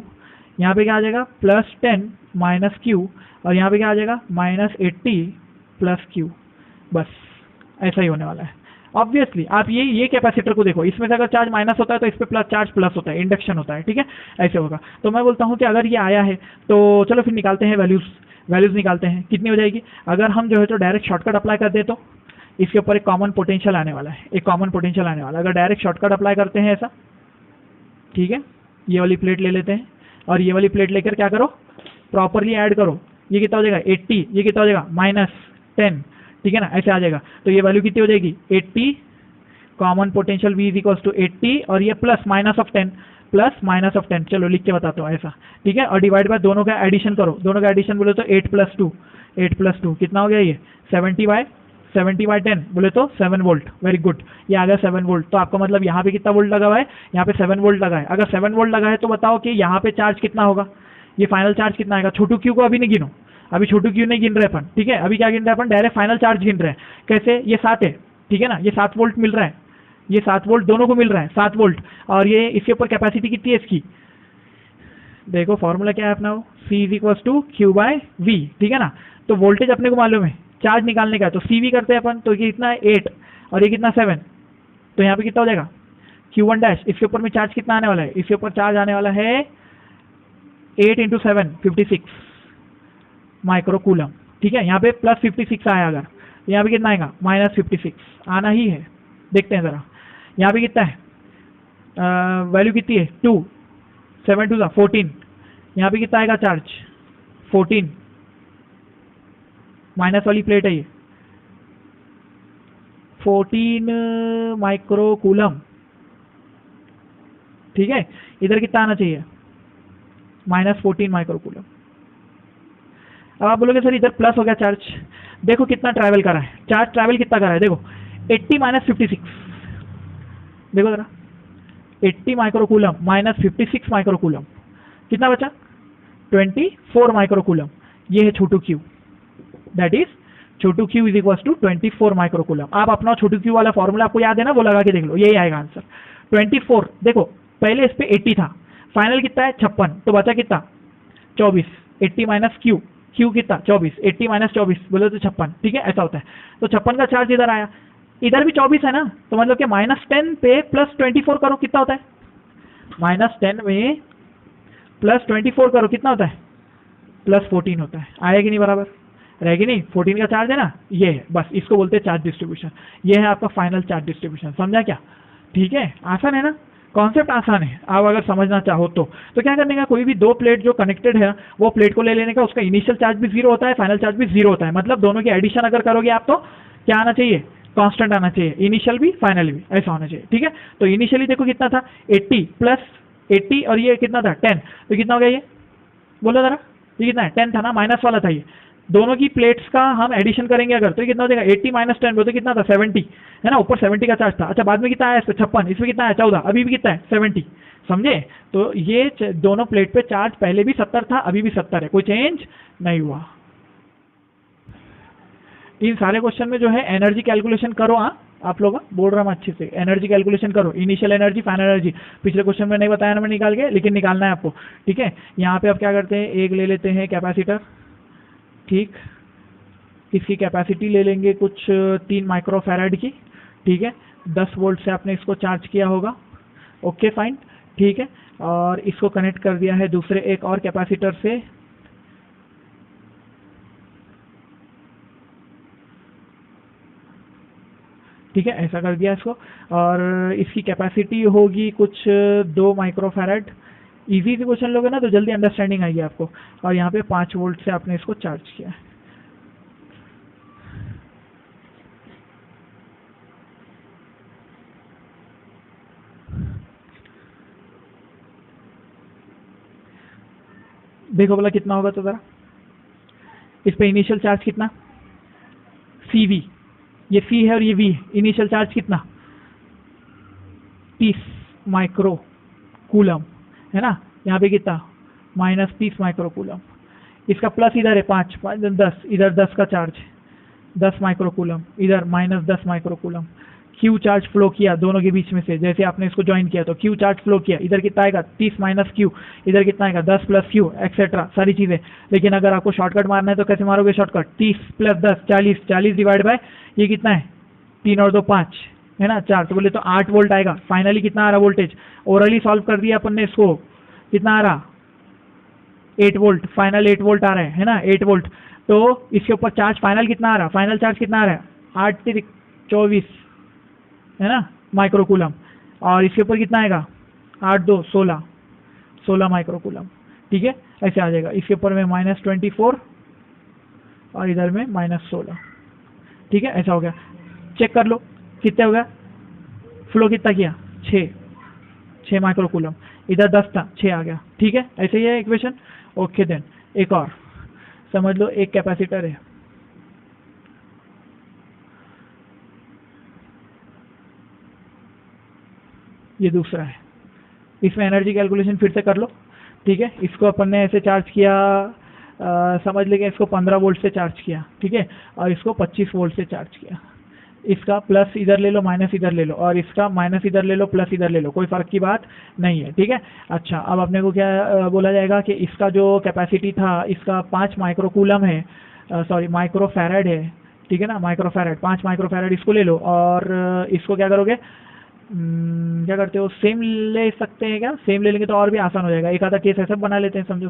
यहाँ पे क्या आ जाएगा +10 माइनस Q, और यहाँ पे क्या आ जाएगा -80 प्लस Q, बस ऐसा ही होने वाला है। ऑब्वियसली आप ये कैपेसिटर को देखो, इसमें से अगर चार्ज माइनस होता है तो इस पे चार्ज प्लस होता है, इंडक्शन होता है, ठीक है, ऐसे होगा। तो मैं बोलता हूँ कि अगर ये आया है तो चलो फिर निकालते हैं वैल्यूज निकालते हैं, कितनी हो जाएगी। अगर हम जो है तो डायरेक्ट शॉर्टकट अप्लाई कर दे तो इसके ऊपर एक कॉमन पोटेंशियल आने वाला है, एक कॉमन पोटेंशियल आने वाला है। अगर डायरेक्ट शॉर्टकट अप्लाई करते हैं ऐसा, ठीक है, ये वाली प्लेट ले लेते हैं और ये वाली प्लेट लेकर क्या करो, प्रॉपरली ऐड करो। ये कितना हो जाएगा 80, ये कितना हो जाएगा -10, ठीक है ना, ऐसे आ जाएगा। तो ये वैल्यू कितनी हो जाएगी 80, common potential V is equals to 80 और ये plus minus of 10, plus minus of 10, चलो लिख के बताता हूँ ऐसा, ठीक है। और डिवाइड बाय दोनों का एडिशन करो, दोनों का एडिशन बोले तो 8 + 2 कितना हो गया ये 70/10 बोले तो 7 वोल्ट। वेरी गुड, ये आ गया 7 वोल्ट। तो आपका मतलब यहाँ पे कितना वोल्ट लगा हुआ है, यहाँ पे 7 वोल्ट लगा है। अगर 7 वोल्ट लगा है तो बताओ कि यहाँ पे चार्ज कितना होगा, ये फाइनल चार्ज कितना आएगा। छोटू क्यू को अभी नहीं गिनो, अभी छोटू क्यू नहीं गिन रहे अपन, ठीक है। अभी क्या गिन रहे हैं अपन, डायरेक्ट फाइनल चार्ज गिन रहे हैं। कैसे, ये 7 है, ठीक है ना, ये 7 वोल्ट मिल रहा है, ये 7 वोल्ट दोनों को मिल रहा है, 7 वोल्ट। और ये इसके ऊपर कैपेसिटी कितनी है इसकी, देखो फॉर्मूला क्या है अपना, वो C = Q/V, ठीक है ना। तो वोल्टेज अपने को मालूम है, चार्ज निकालने का है तो CV करते हैं अपन, तो ये कितना है 8 और ये कितना 7, तो यहाँ पे कितना हो जाएगा Q1 इसके ऊपर में चार्ज कितना आने वाला है, इसके ऊपर चार्ज आने वाला है 8 × 7 56 माइक्रो कूलम, ठीक है। यहाँ पे +56 आया, अगर यहाँ पे कितना आएगा -56 आना ही है। देखते हैं ज़रा यहाँ पे कितना है, वैल्यू कितनी है 2, 7 × 2 = 14, यहाँ पे कितना आएगा चार्ज 14, माइनस वाली प्लेट है ये 14 माइक्रो कूलम, ठीक है। इधर कितना आना चाहिए -14 माइक्रो कूलम। अब आप बोलोगे सर इधर प्लस हो गया चार्ज, देखो कितना ट्रैवल करा है, चार्ज ट्रैवल कितना करा है, देखो 80 - 56, देखो जरा 80 माइक्रो कूलम -56 माइक्रो कूलम, कितना बचा 24 माइक्रो कूलम। ये है छोटू क्यू, दैट इज छोटू Q is equals to 24 micro coulomb. आप अपना छोटू क्यू वाला फॉर्मूला आपको याद है ना, वो लगा के देख लो, यही आएगा आंसर 24। देखो पहले इस पे 80 था, फाइनल कितना है 56, तो बचा कितना 24, 80 - Q, Q कितना 24, 80 - 24 बोले तो 56, ठीक है, ऐसा होता है। तो 56 का चार्ज इधर आया, इधर भी 24 है ना, तो मतलब कि -10 पे +24 करो, कितना होता है -10 में +24 करो, कितना होता है +14 होता है। आया कि नहीं बराबर, रहेगी नहीं, 14 का चार्ज है ना, ये है, बस इसको बोलते हैं चार्ज डिस्ट्रीब्यूशन। ये है आपका फाइनल चार्ज डिस्ट्रीब्यूशन, समझा क्या, ठीक है। आसान है ना, कॉन्सेप्ट आसान है। आप अगर समझना चाहो तो क्या करने का, कोई भी दो प्लेट जो कनेक्टेड है वो प्लेट को ले लेने का, उसका इनिशियल चार्ज भी 0 होता है, फाइनल चार्ज भी 0 होता है। मतलब दोनों की एडिशन अगर करोगे आप तो क्या आना चाहिए, कांस्टेंट आना चाहिए, इनिशियल भी फाइनल भी ऐसा होना चाहिए, ठीक है। तो इनिशियली देखो कितना था 80 + 80 और ये कितना था 10, तो कितना हो गया ये, बोलो जरा, ये कितना है 10 था ना, माइनस वाला था ये। दोनों की प्लेट्स का हम एडिशन करेंगे अगर, तो ये कितना हो जाएगा 80 - 10 बोलते कितना था 70, है ना, ऊपर 70 का चार्ज था। अच्छा बाद में कितना आया इस पे 56, इसमें कितना है 14, अभी भी कितना है 70, समझे। तो ये दोनों प्लेट पे चार्ज पहले भी 70 था, अभी भी 70 है, कोई चेंज नहीं हुआ। इन सारे क्वेश्चन में जो है एनर्जी कैलकुलेशन करो, आप लोग बोल रहा हूँ अच्छे से, एनर्जी कैलकुलेशन करो, इनिशियल एनर्जी फाइनल एनर्जी। पिछले क्वेश्चन में नहीं बताया ना मैं निकाल के, लेकिन निकालना है आपको, ठीक है। यहाँ पे आप क्या करते हैं, एक ले लेते हैं कैपेसिटर, ठीक, इसकी कैपेसिटी ले लेंगे कुछ 3 माइक्रोफैराड की, ठीक है। 10 वोल्ट से आपने इसको चार्ज किया होगा, ओके फाइन, ठीक है। और इसको कनेक्ट कर दिया है दूसरे एक और कैपेसिटर से, ठीक है, ऐसा कर दिया इसको। और इसकी कैपेसिटी होगी कुछ 2 माइक्रोफैराड। इजी से क्वेश्चन लोगे ना तो जल्दी अंडरस्टैंडिंग आएगी आपको। और यहाँ पे 5 वोल्ट से आपने इसको चार्ज किया है। देखो बोला कितना होगा, तो जरा इस पे इनिशियल चार्ज कितना CV, ये C है और ये V है, इनिशियल चार्ज कितना 30 माइक्रो कूलम, है ना। यहाँ पे कितना -30 माइक्रो कूलम, इसका प्लस इधर है 5 10, इधर 10 का चार्ज 10 माइक्रो कूलम, इधर -10 micro coulomb. Q charge flow किया दोनों के बीच में से, जैसे आपने इसको ज्वाइन किया तो Q चार्ज फ्लो किया, इधर कितना आएगा 30 - Q, इधर कितना आएगा 10 + Q एक्सेट्रा सारी चीज़ें। लेकिन अगर आपको शॉर्टकट मारना है तो कैसे मारोगे शॉर्टकट, 30 + 10 40, 40 डिवाइड बाय ये कितना है 3 और 2 5, है ना 4, तो बोले तो 8 वोल्ट आएगा। फाइनली कितना आ रहा वोल्टेज, ओरली सॉल्व कर दिया अपन ने इसको, कितना आ रहा 8 वोल्ट, फाइनल 8 वोल्ट आ रहा है ना 8 वोल्ट। तो इसके ऊपर चार्ज फाइनल कितना आ रहा, फाइनल चार्ज कितना आ रहा है 8 24 है ना माइक्रोकूलम, और इसके ऊपर कितना आएगा 8 2 16 16 माइक्रोकूलम। ठीक है, ऐसे आ जाएगा। इसके ऊपर में -24 और इधर में -16। ठीक है, ऐसा हो गया। चेक कर लो कितने हो गया, फ्लो कितना किया 6 माइक्रोकूलम, इधर 10 था 6 आ गया। ठीक है, ऐसे ही है इक्वेशन। ओके देन एक और समझ लो, एक कैपेसिटर है, ये दूसरा है, इसमें एनर्जी कैलकुलेशन फिर से कर लो। ठीक है, इसको अपन ने ऐसे चार्ज किया, समझ लेंगे इसको 15 वोल्ट से चार्ज किया। ठीक है, और इसको 25 वोल्ट से चार्ज किया। इसका प्लस इधर ले लो, माइनस इधर ले लो, और इसका माइनस इधर ले लो, प्लस इधर ले लो, कोई फर्क की बात नहीं है। ठीक है, अच्छा अब अपने को क्या बोला जाएगा कि इसका जो कैपेसिटी था, इसका 5 माइक्रोकूलम है, सॉरी माइक्रोफैरड है। ठीक है ना, माइक्रोफैरड, 5 माइक्रोफैरड इसको ले लो, और इसको क्या करोगे, क्या करते हो, सेम ले सकते हैं क्या, सेम ले लेंगे तो और भी आसान हो जाएगा। एक आधा केस ऐसा बना लेते हैं, समझो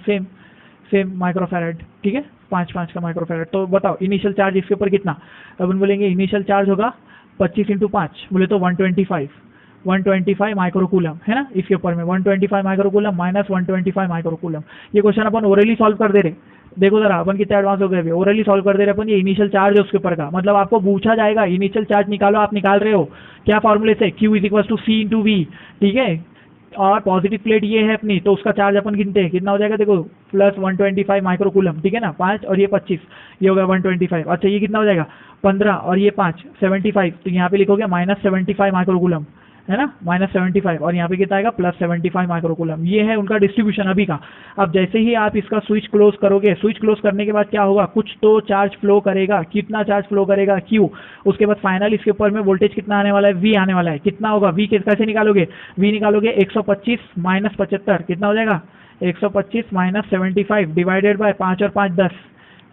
सेम माइक्रोफैरड। ठीक है, 5 का माइक्रोफैरड। तो बताओ इनिशियल चार्ज इसके ऊपर कितना, अपन बोलेंगे इनिशियल चार्ज होगा 25 × 5, बोले तो 125 माइक्रोकूलम है ना। इसके ऊपर में 125 माइक्रोकूलम माइनस 125 माइक्रोकूलम। ये क्वेश्चन अपन ओरली सॉल्व कर दे रहे, देखो जरा अपन कितने एडवांस हो गए, ओरली सॉल्व कर दे रहे अपन। ये इनिशियल चार्ज है उसके ऊपर का, मतलब आपको पूछा जाएगा इनिशियल चार्ज निकालो, आप निकाल रहे हो क्या फॉर्मूले से, Q = C × V। ठीक है, और पॉजिटिव प्लेट ये है अपनी, तो उसका चार्ज अपन गिनते हैं कितना हो जाएगा, देखो प्लस 125 माइक्रोकूलम। ठीक है ना, 5 और ये 25, ये होगा 125। अच्छा ये कितना हो जाएगा 15 और ये 5 75, तो यहाँ पे लिखोगे -75 माइक्रोकूलम है ना, -75, और यहाँ पे कितना आएगा +75 माइक्रोकूलम। ये है उनका डिस्ट्रीब्यूशन अभी का। अब जैसे ही आप इसका स्विच क्लोज करोगे, स्विच क्लोज करने के बाद क्या होगा, कुछ तो चार्ज फ्लो करेगा, कितना चार्ज फ्लो करेगा Q, उसके बाद फाइनल इसके ऊपर में वोल्टेज कितना आने वाला है, V आने वाला है। कितना होगा V, कैसे निकालोगे, V निकालोगे 125 - 75, कितना हो जाएगा 125 - 75 डिवाइडेड बाय 5 और 5 10।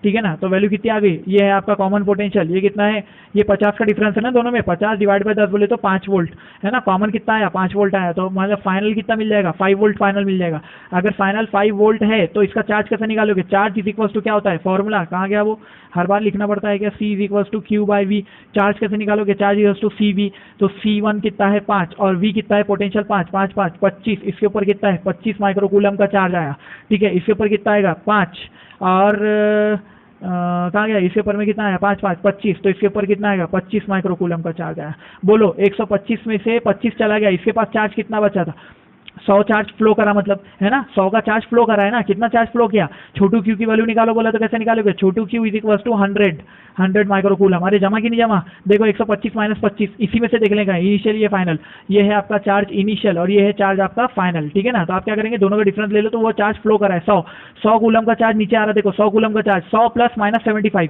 ठीक है ना, तो वैल्यू कितनी आ गई, ये है आपका कॉमन पोटेंशियल। ये कितना है, ये 50 का डिफरेंस है ना दोनों में, 50 डिवाइड बाय 10 बोले तो 5 वोल्ट है ना। कॉमन कितना आया 5 वोल्ट आया, तो मतलब फाइनल कितना मिल जाएगा 5 वोल्ट फाइनल मिल जाएगा। अगर फाइनल 5 वोल्ट है तो इसका चार्ज कैसे निकालोगे, चार्ज इज इक्वल टू क्या होता है, फॉर्मूला कहाँ गया वो, हर बार लिखना पड़ता है क्या, C = Q/V। चार्ज कैसे निकालोगे, चार्ज इज टू CV, तो C1 कितना है 5 और V कितना है पोटेंशियल 5 5 5 25, इसके ऊपर कितना है 25 माइक्रोकूलम का चार्ज आया। ठीक है, इसके ऊपर कितना आएगा 5 और कहाँ गया, इसके ऊपर में कितना आया 5 5 25, तो इसके ऊपर कितना आएगा 25 माइक्रोकूलम का चार्ज आया। बोलो 125 में से 25 चला गया, इसके पास चार्ज कितना बचा था, 100 चार्ज फ्लो करा, मतलब है ना 100 का चार्ज फ्लो करा है ना। कितना चार्ज फ्लो किया, छोटू Q की वैल्यू निकालो बोला तो कैसे निकालोगे, छोटू Q = 100 माइक्रोकूलम। अरे जमा कि नहीं जमा, देखो 125 - 25 इसी में से देख लेगा, इनिशियल ये फाइनल, ये है आपका चार्ज इनिशियल और ये है चार्ज आपका फाइनल। ठीक है ना, तो आप क्या करेंगे, दोनों का डिफरेंस ले लो, तो वो चार्ज फ्लो करा है 100 कूलम का चार्ज नीचे आ रहा है, देखो 100 कूलम का चार्ज, 100 + -75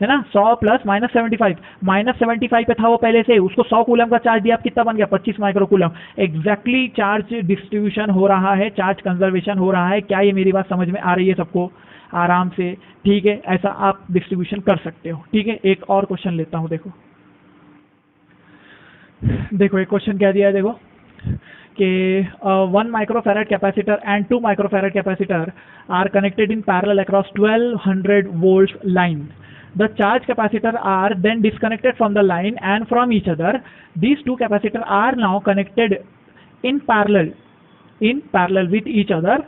है ना, 100 + -75, -75 पे था वो पहले से, उसको 100 कूलम का चार्ज दिया, आप कितना बन गया 25 माइक्रोकूलम। एग्जैक्टली चार्ज डिस्ट्रीब्यूशन हो रहा है, चार्ज कंजर्वेशन हो रहा है। क्या ये मेरी बात समझ में आ रही है सबको, आराम से। ठीक है, ऐसा आप डिस्ट्रीब्यूशन कर सकते हो। ठीक है, एक और क्वेश्चन लेता हूं, देखो एक क्वेश्चन क्या दिया है, देखो कि 1 microfarad capacitor and 2 microfarad capacitor are connected in parallel across 1200 volt line. The charge capacitor are then disconnected from the line and from each other. These two capacitors are now connected in parallel with each other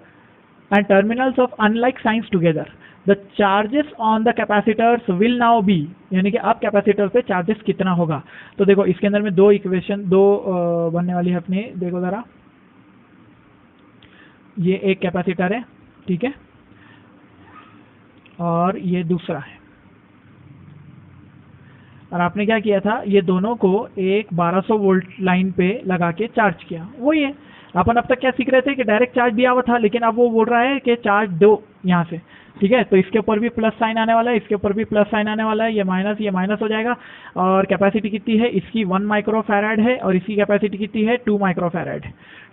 and terminals of unlike signs together. The charges on the capacitors will now be, यानी कि अब capacitor पे charges कितना होगा। तो देखो इसके अंदर में दो इक्वेशन बनने वाली है अपनी, देखो जरा, ये एक कैपेसिटर है, ठीक है, और ये दूसरा है, और आपने क्या किया था, ये दोनों को एक 1200 वोल्ट लाइन पे लगा के चार्ज किया। वो ये अपन अब तक क्या सीख रहे थे कि डायरेक्ट चार्ज दिया हुआ था, लेकिन अब वो बोल रहा है कि चार्ज दो यहाँ से। ठीक है, तो इसके ऊपर भी प्लस साइन आने वाला है, इसके ऊपर भी प्लस साइन आने वाला है, ये माइनस हो जाएगा। और कैपेसिटी कितनी है इसकी, 1 माइक्रोफैरड है, और इसकी कैपेसिटी कितनी है 2 माइक्रोफैरड।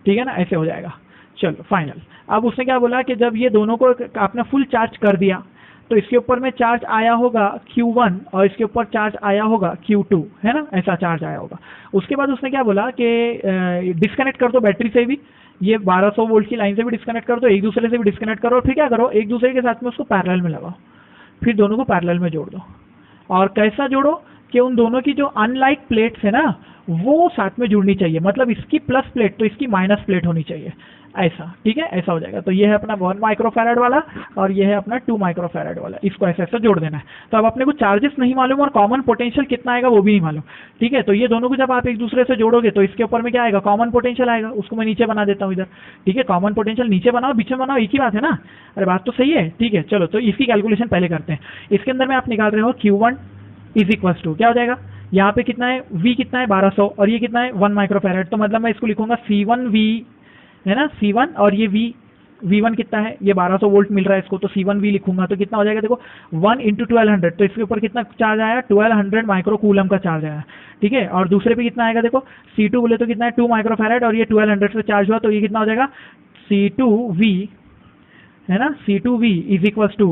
ठीक है ना, ऐसे हो जाएगा। चलो फाइनल, अब उसने क्या बोला कि जब ये दोनों को आपने फुल चार्ज कर दिया, तो इसके ऊपर में चार्ज आया होगा Q1 और इसके ऊपर चार्ज आया होगा Q2, है ना, ऐसा चार्ज आया होगा। उसके बाद उसने क्या बोला कि डिस्कनेक्ट कर दो बैटरी से भी, ये 1200 वोल्ट की लाइन से भी डिस्कनेक्ट कर दो, एक दूसरे से भी डिस्कनेक्ट करो, और फिर क्या करो, एक दूसरे के साथ में उसको पैरेलल में लगाओ, फिर दोनों को पैरेलल में जोड़ दो। और कैसा जोड़ो कि उन दोनों की जो अनलाइक प्लेट्स है ना वो साथ में जुड़नी चाहिए, मतलब इसकी प्लस प्लेट तो इसकी माइनस प्लेट होनी चाहिए, ऐसा, ठीक है, ऐसा हो जाएगा। तो ये है अपना 1 माइक्रोफैराड वाला और ये है अपना 2 माइक्रोफैराड वाला, इसको ऐसे ऐसे जोड़ देना है। तो अब अपने को चार्जेस नहीं मालूम और कॉमन पोटेंशियल कितना आएगा वो भी नहीं मालूम, ठीक है। तो ये दोनों को जब आप एक दूसरे से जोड़ोगे तो इसके ऊपर में क्या आएगा, कॉमन पोटेंशियल आएगा, उसको मैं नीचे बना देता हूँ इधर, ठीक है। कॉमन पोटेंशियल नीचे बनाओ बीच में बनाओ एक ही बात है ना, अरे बात तो सही है, ठीक है। चलो तो इसकी कैलकुलेशन पहले करते हैं। इसके अंदर में आप निकाल रहे हो Q1 इज इक्वल टू क्या हो जाएगा, यहाँ पे कितना है V कितना है 1200 और ये कितना है 1 माइक्रोफैराड, तो मतलब मैं इसको लिखूंगा C1V है ना, C1 और ये V1 कितना है, ये 1200 वोल्ट मिल रहा है इसको, तो C1V लिखूंगा तो कितना हो जाएगा, देखो 1 × 1200, तो इसके ऊपर कितना चार्ज आया 1200 माइक्रोकूलम का चार्ज आया, ठीक है। और दूसरे पे कितना आएगा, देखो C2 बोले तो कितना है 2 माइक्रोफैराड और ये 1200 से चार्ज हुआ तो ये कितना हो जाएगा C2V है ना, C2V इज इक्वल टू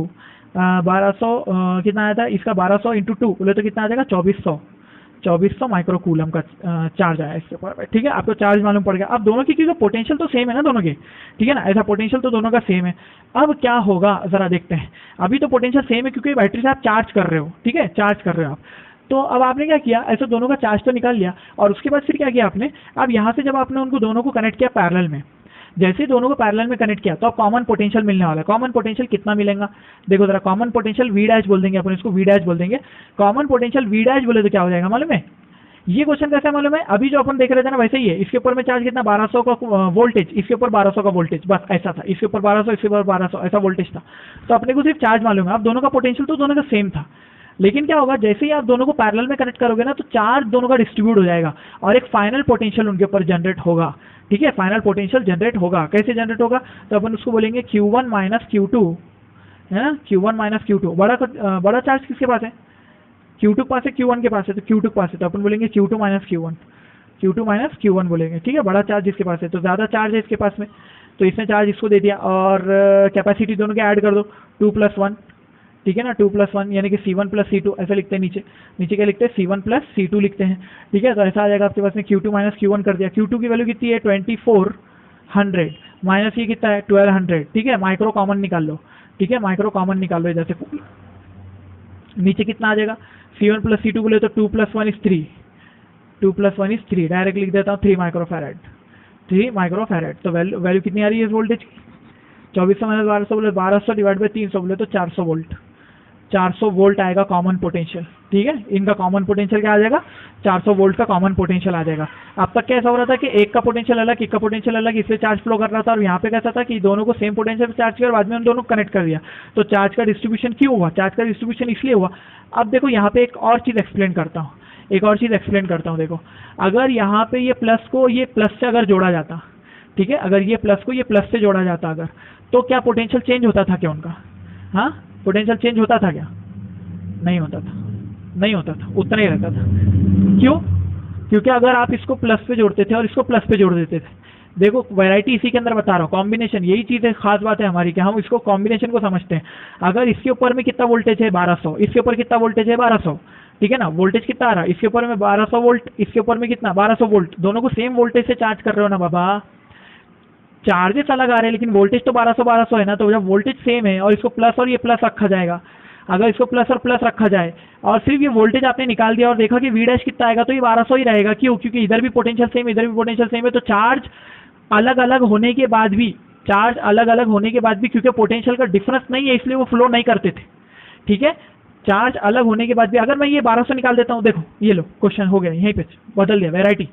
1200 कितना आया था इसका 1200 × 2 बोले तो कितना आ जाएगा 2400 माइक्रोकूलम का चार्ज आया इसके ऊपर, ठीक है। आपको चार्ज मालूम पड़ गया। अब दोनों की क्योंकि पोटेंशियल तो सेम है ना दोनों की, ठीक है ना, ऐसा पोटेंशियल तो दोनों का सेम है। अब क्या होगा जरा देखते हैं। अभी तो पोटेंशियल सेम है क्योंकि बैटरी से आप चार्ज कर रहे हो, ठीक है, चार्ज कर रहे हो आप। तो अब आपने क्या किया, ऐसे दोनों का चार्ज तो निकाल लिया और उसके बाद फिर क्या किया आपने, अब यहाँ से जब आपने उनको दोनों को कनेक्ट किया पैरेलल में, जैसे ही दोनों को पैरेलल में कनेक्ट किया तो अब कॉमन पोटेंशियल मिलने वाला है। कॉमन पोटेंशियल कितना मिलेगा, देखो जरा, कॉमन पोटेंशियल V डैश बोल देंगे अपन इसको, V डैश बोल देंगे। कॉमन पोटेंशियल V डैश बोले तो क्या हो जाएगा मालूम है, ये क्वेश्चन कैसा मालूम है, अभी जो अपन देख रहे थे ना वैसे ही है। इसके ऊपर में चार्ज कितना 1200 का वोल्टेज, इसके ऊपर 1200 का वोल्टेज, बस ऐसा था, इसके ऊपर 1200 इसके ऊपर 1200 ऐसा वोल्टेज था। तो अपने को सिर्फ चार्ज मालूम है। अब दोनों का पोटेंशियल तो दोनों का सेम था, लेकिन क्या होगा जैसे ही आप दोनों को पैरेलल में कनेक्ट करोगे ना तो चार्ज दोनों का डिस्ट्रीब्यूट हो जाएगा और एक फाइनल पोटेंशियल उनके ऊपर जनरेट होगा, ठीक है। फाइनल पोटेंशियल जनरेट होगा, कैसे जनरेट होगा, तो अपन उसको बोलेंगे Q1 - Q2 है ना, Q1 - Q2। बड़ा चार्ज किसके पास है, Q2 के पास है, Q1 के पास है, तो Q2 के पास है तो अपन बोलेंगे Q2 - Q1, Q2 - Q1 बोलेंगे, ठीक है। बड़ा चार्ज जिसके पास है तो ज़्यादा चार्ज है इसके पास में, तो इसने चार्ज इसको दे दिया और कैपेसिटी दोनों के ऐड कर दो 2 + 1, ठीक है ना, 2 + 1 यानी कि C1 + C2 ऐसा लिखते हैं। नीचे क्या लिखते हैं, C1 + C2 लिखते हैं, ठीक है। तो ऐसा आ जाएगा आपके पास में Q2 - Q1 कर दिया। Q2 की वैल्यू कितनी है 2400 माइनस ये कितना है 1200, ठीक है। माइक्रो कॉमन निकाल लो, ठीक है, माइक्रो कॉमन निकाल लो इधर से, नीचे कितना आ जाएगा C1 + C2 बोले तो 2 + 1 = 3, 2 + 1 = 3, डायरेक्ट लिख देता हूँ 3 माइक्रोफैराड, 3 माइक्रोफैराड। तो वैल्यू कितनी आ रही है इस वोल्टेज की, 2400 - 1200 बोले 1200 / 300 बोले तो 400 वोल्ट, 400 वोल्ट आएगा कॉमन पोटेंशियल, ठीक है। इनका कॉमन पोटेंशियल क्या आ जाएगा 400 वोल्ट का कॉमन पोटेंशियल आ जाएगा। अब तक कैसा हो रहा था कि एक का पोटेंशियल अलग, एक का पोटेंशियल अलग, इससे चार्ज फ्लो कर रहा था और यहाँ पे कैसा था कि दोनों को सेम पोटेंशियल पे चार्ज किया और बाद में उन दोनों को कनेक्ट कर दिया। तो चार्ज का डिस्ट्रीब्यूशन क्यों हुआ, चार्ज का डिस्ट्रीब्यूशन इसलिए हुआ। अब देखो यहाँ पे एक और चीज़ एक्सप्लेन करता हूँ, देखो अगर यहाँ पे ये प्लस को ये प्लस से अगर जोड़ा जाता, ठीक है, अगर ये प्लस को ये प्लस से जोड़ा जाता अगर, तो क्या पोटेंशियल चेंज होता था क्या उनका, हाँ पोटेंशियल चेंज होता था क्या, नहीं होता था, उतना ही रहता था। क्यों, क्योंकि अगर आप इसको प्लस पे जोड़ते थे और इसको प्लस पे जोड़ देते थे, देखो वैरायटी इसी के अंदर बता रहा हूँ, कॉम्बिनेशन, यही चीज़ है, खास बात है हमारी कि हम इसको कॉम्बिनेशन को समझते हैं। अगर इसके ऊपर में कितना वोल्टेज है 1200, इसके ऊपर कितना वोल्टेज है 1200, ठीक है ना, वोल्टेज कितना आ रहा है इसके ऊपर में 1200 वोल्ट, इसके ऊपर में कितना 1200 वोल्ट, दोनों को सेम वोल्टेज से चार्ज कर रहे हो ना बाबा, चार्जेस अलग आ रहे हैं लेकिन वोल्टेज तो 1200 है ना। तो जब वोल्टेज सेम है और इसको प्लस और ये प्लस रखा जाएगा, अगर इसको प्लस और प्लस रखा जाए और सिर्फ ये वोल्टेज आपने निकाल दिया और देखा कि V डैश कितना आएगा तो ये 1200 ही रहेगा। क्यों, क्योंकि इधर भी पोटेंशियल सेम इधर भी पोटेंशियल सेम है, तो चार्ज अलग अलग होने के बाद भी, क्योंकि पोटेंशियल का डिफरेंस नहीं है इसलिए वो फ्लो नहीं करते थे, ठीक है। चार्ज अलग होने के बाद भी अगर मैं ये 1200 निकाल देता हूँ, देखो ये लो क्वेश्चन हो गया, यहीं पे बदल दिया वैरायटी।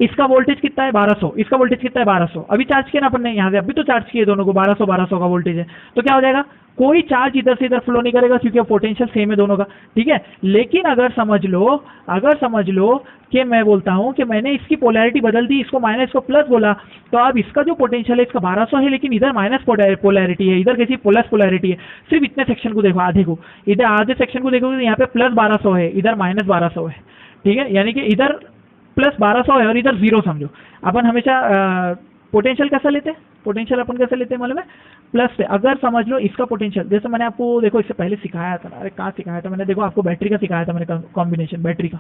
इसका वोल्टेज कितना है 1200, इसका वोल्टेज कितना है 1200, अभी चार्ज किया ना अपन ने यहाँ से, अभी तो चार्ज किए दोनों को 1200 का वोल्टेज है, तो क्या हो जाएगा कोई चार्ज इधर से इधर फ्लो नहीं करेगा क्योंकि पोटेंशियल सेम है दोनों का, ठीक है। लेकिन अगर समझ लो कि मैं बोलता हूँ कि मैंने इसकी पोलैरिटी बदल दी, इसको माइनस इसको प्लस बोला, तो अब इसका जो पोटेंशियल है इसका 1200 है लेकिन इधर माइनस पोलैरिटी है, इधर कैसी प्लस पोलैरिटी है। सिर्फ इतने सेक्शन को देखो, आधे को, इधर आधे सेक्शन को देखोगे तो यहाँ पे प्लस 1200 है, इधर माइनस 1200 है, ठीक है। यानी कि इधर प्लस 1200 है और इधर 0 समझो। अपन हमेशा पोटेंशियल कैसा लेते हैं, पोटेंशियल अपन कैसे लेते हैं मालूम है, प्लस से। अगर समझ लो इसका पोटेंशियल, जैसे मैंने आपको देखो इससे पहले सिखाया था, अरे कहाँ सिखाया था मैंने, देखो आपको बैटरी का सिखाया था मैंने, कॉम्बिनेशन बैटरी का।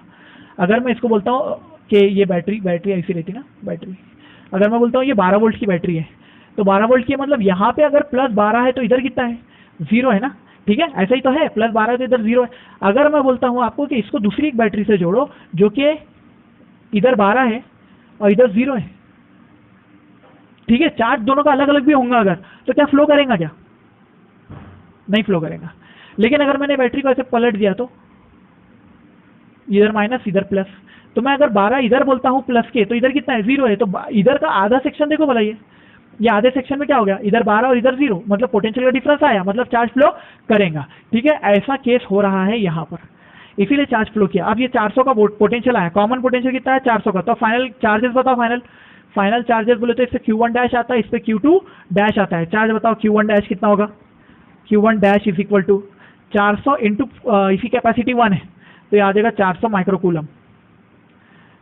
अगर मैं इसको बोलता हूँ कि ये बैटरी ऐसी रहती ना बैटरी, अगर मैं बोलता हूँ ये 12 वोल्ट की बैटरी है, तो 12 वोल्ट की मतलब यहाँ पे अगर प्लस 12 है तो इधर कितना है 0 है ना, ठीक है, ऐसा ही तो है, +12 तो इधर 0 है। अगर मैं बोलता हूँ आपको कि इसको दूसरी एक बैटरी से जोड़ो जो कि इधर 12 है और इधर 0 है, ठीक है, चार्ज दोनों का अलग अलग भी होगा अगर, तो क्या फ्लो करेगा? क्या नहीं फ्लो करेगा। लेकिन अगर मैंने बैटरी को ऐसे पलट दिया तो इधर माइनस इधर प्लस, तो मैं अगर 12 इधर बोलता हूँ प्लस के, तो इधर कितना है? 0 है। तो इधर का आधा सेक्शन देखो भला, ये आधे सेक्शन में क्या हो गया? इधर 12 और इधर 0, मतलब पोटेंशियल का डिफरेंस आया, मतलब चार्ज फ्लो करेगा। ठीक है, ऐसा केस हो रहा है यहाँ पर, इसीलिए चार्ज फ्लो किया। अब ये 400 का पोटेंशियल आया, कॉमन पोटेंशियल कितना है? 400 का। तो फाइनल चार्जेस बताओ, फाइनल चार्जेस बोले तो इससे Q1 डैश आता है, इस पे Q2 डैश आता है। चार्ज बताओ Q1 डैश कितना होगा? Q1 dash is equal to 400 into इसी कैपेसिटी 1 है तो ये आ जाएगा 400 माइक्रोकूलम।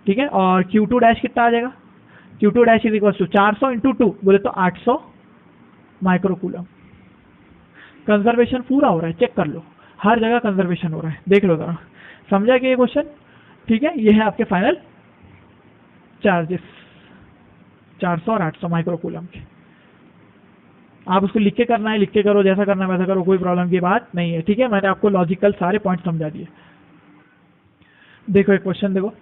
ठीक है, और Q2 डैश कितना आ जाएगा? Q2 dash is equal to 400 into 2 बोले तो 800 माइक्रोकूलम। कंजर्वेशन पूरा हो रहा है, चेक कर लो, हर जगह कंजर्वेशन हो रहा है, देख लो जरा। समझा कि ये क्वेश्चन? ठीक है, ये है आपके फाइनल चार्जेस 400 और 800 माइक्रोकूलम के। आप उसको लिख के करना है, लिख के करो, जैसा करना है वैसा करो, कोई प्रॉब्लम की बात नहीं है। ठीक है, मैंने आपको लॉजिकल सारे पॉइंट समझा दिए। देखो एक क्वेश्चन देखो,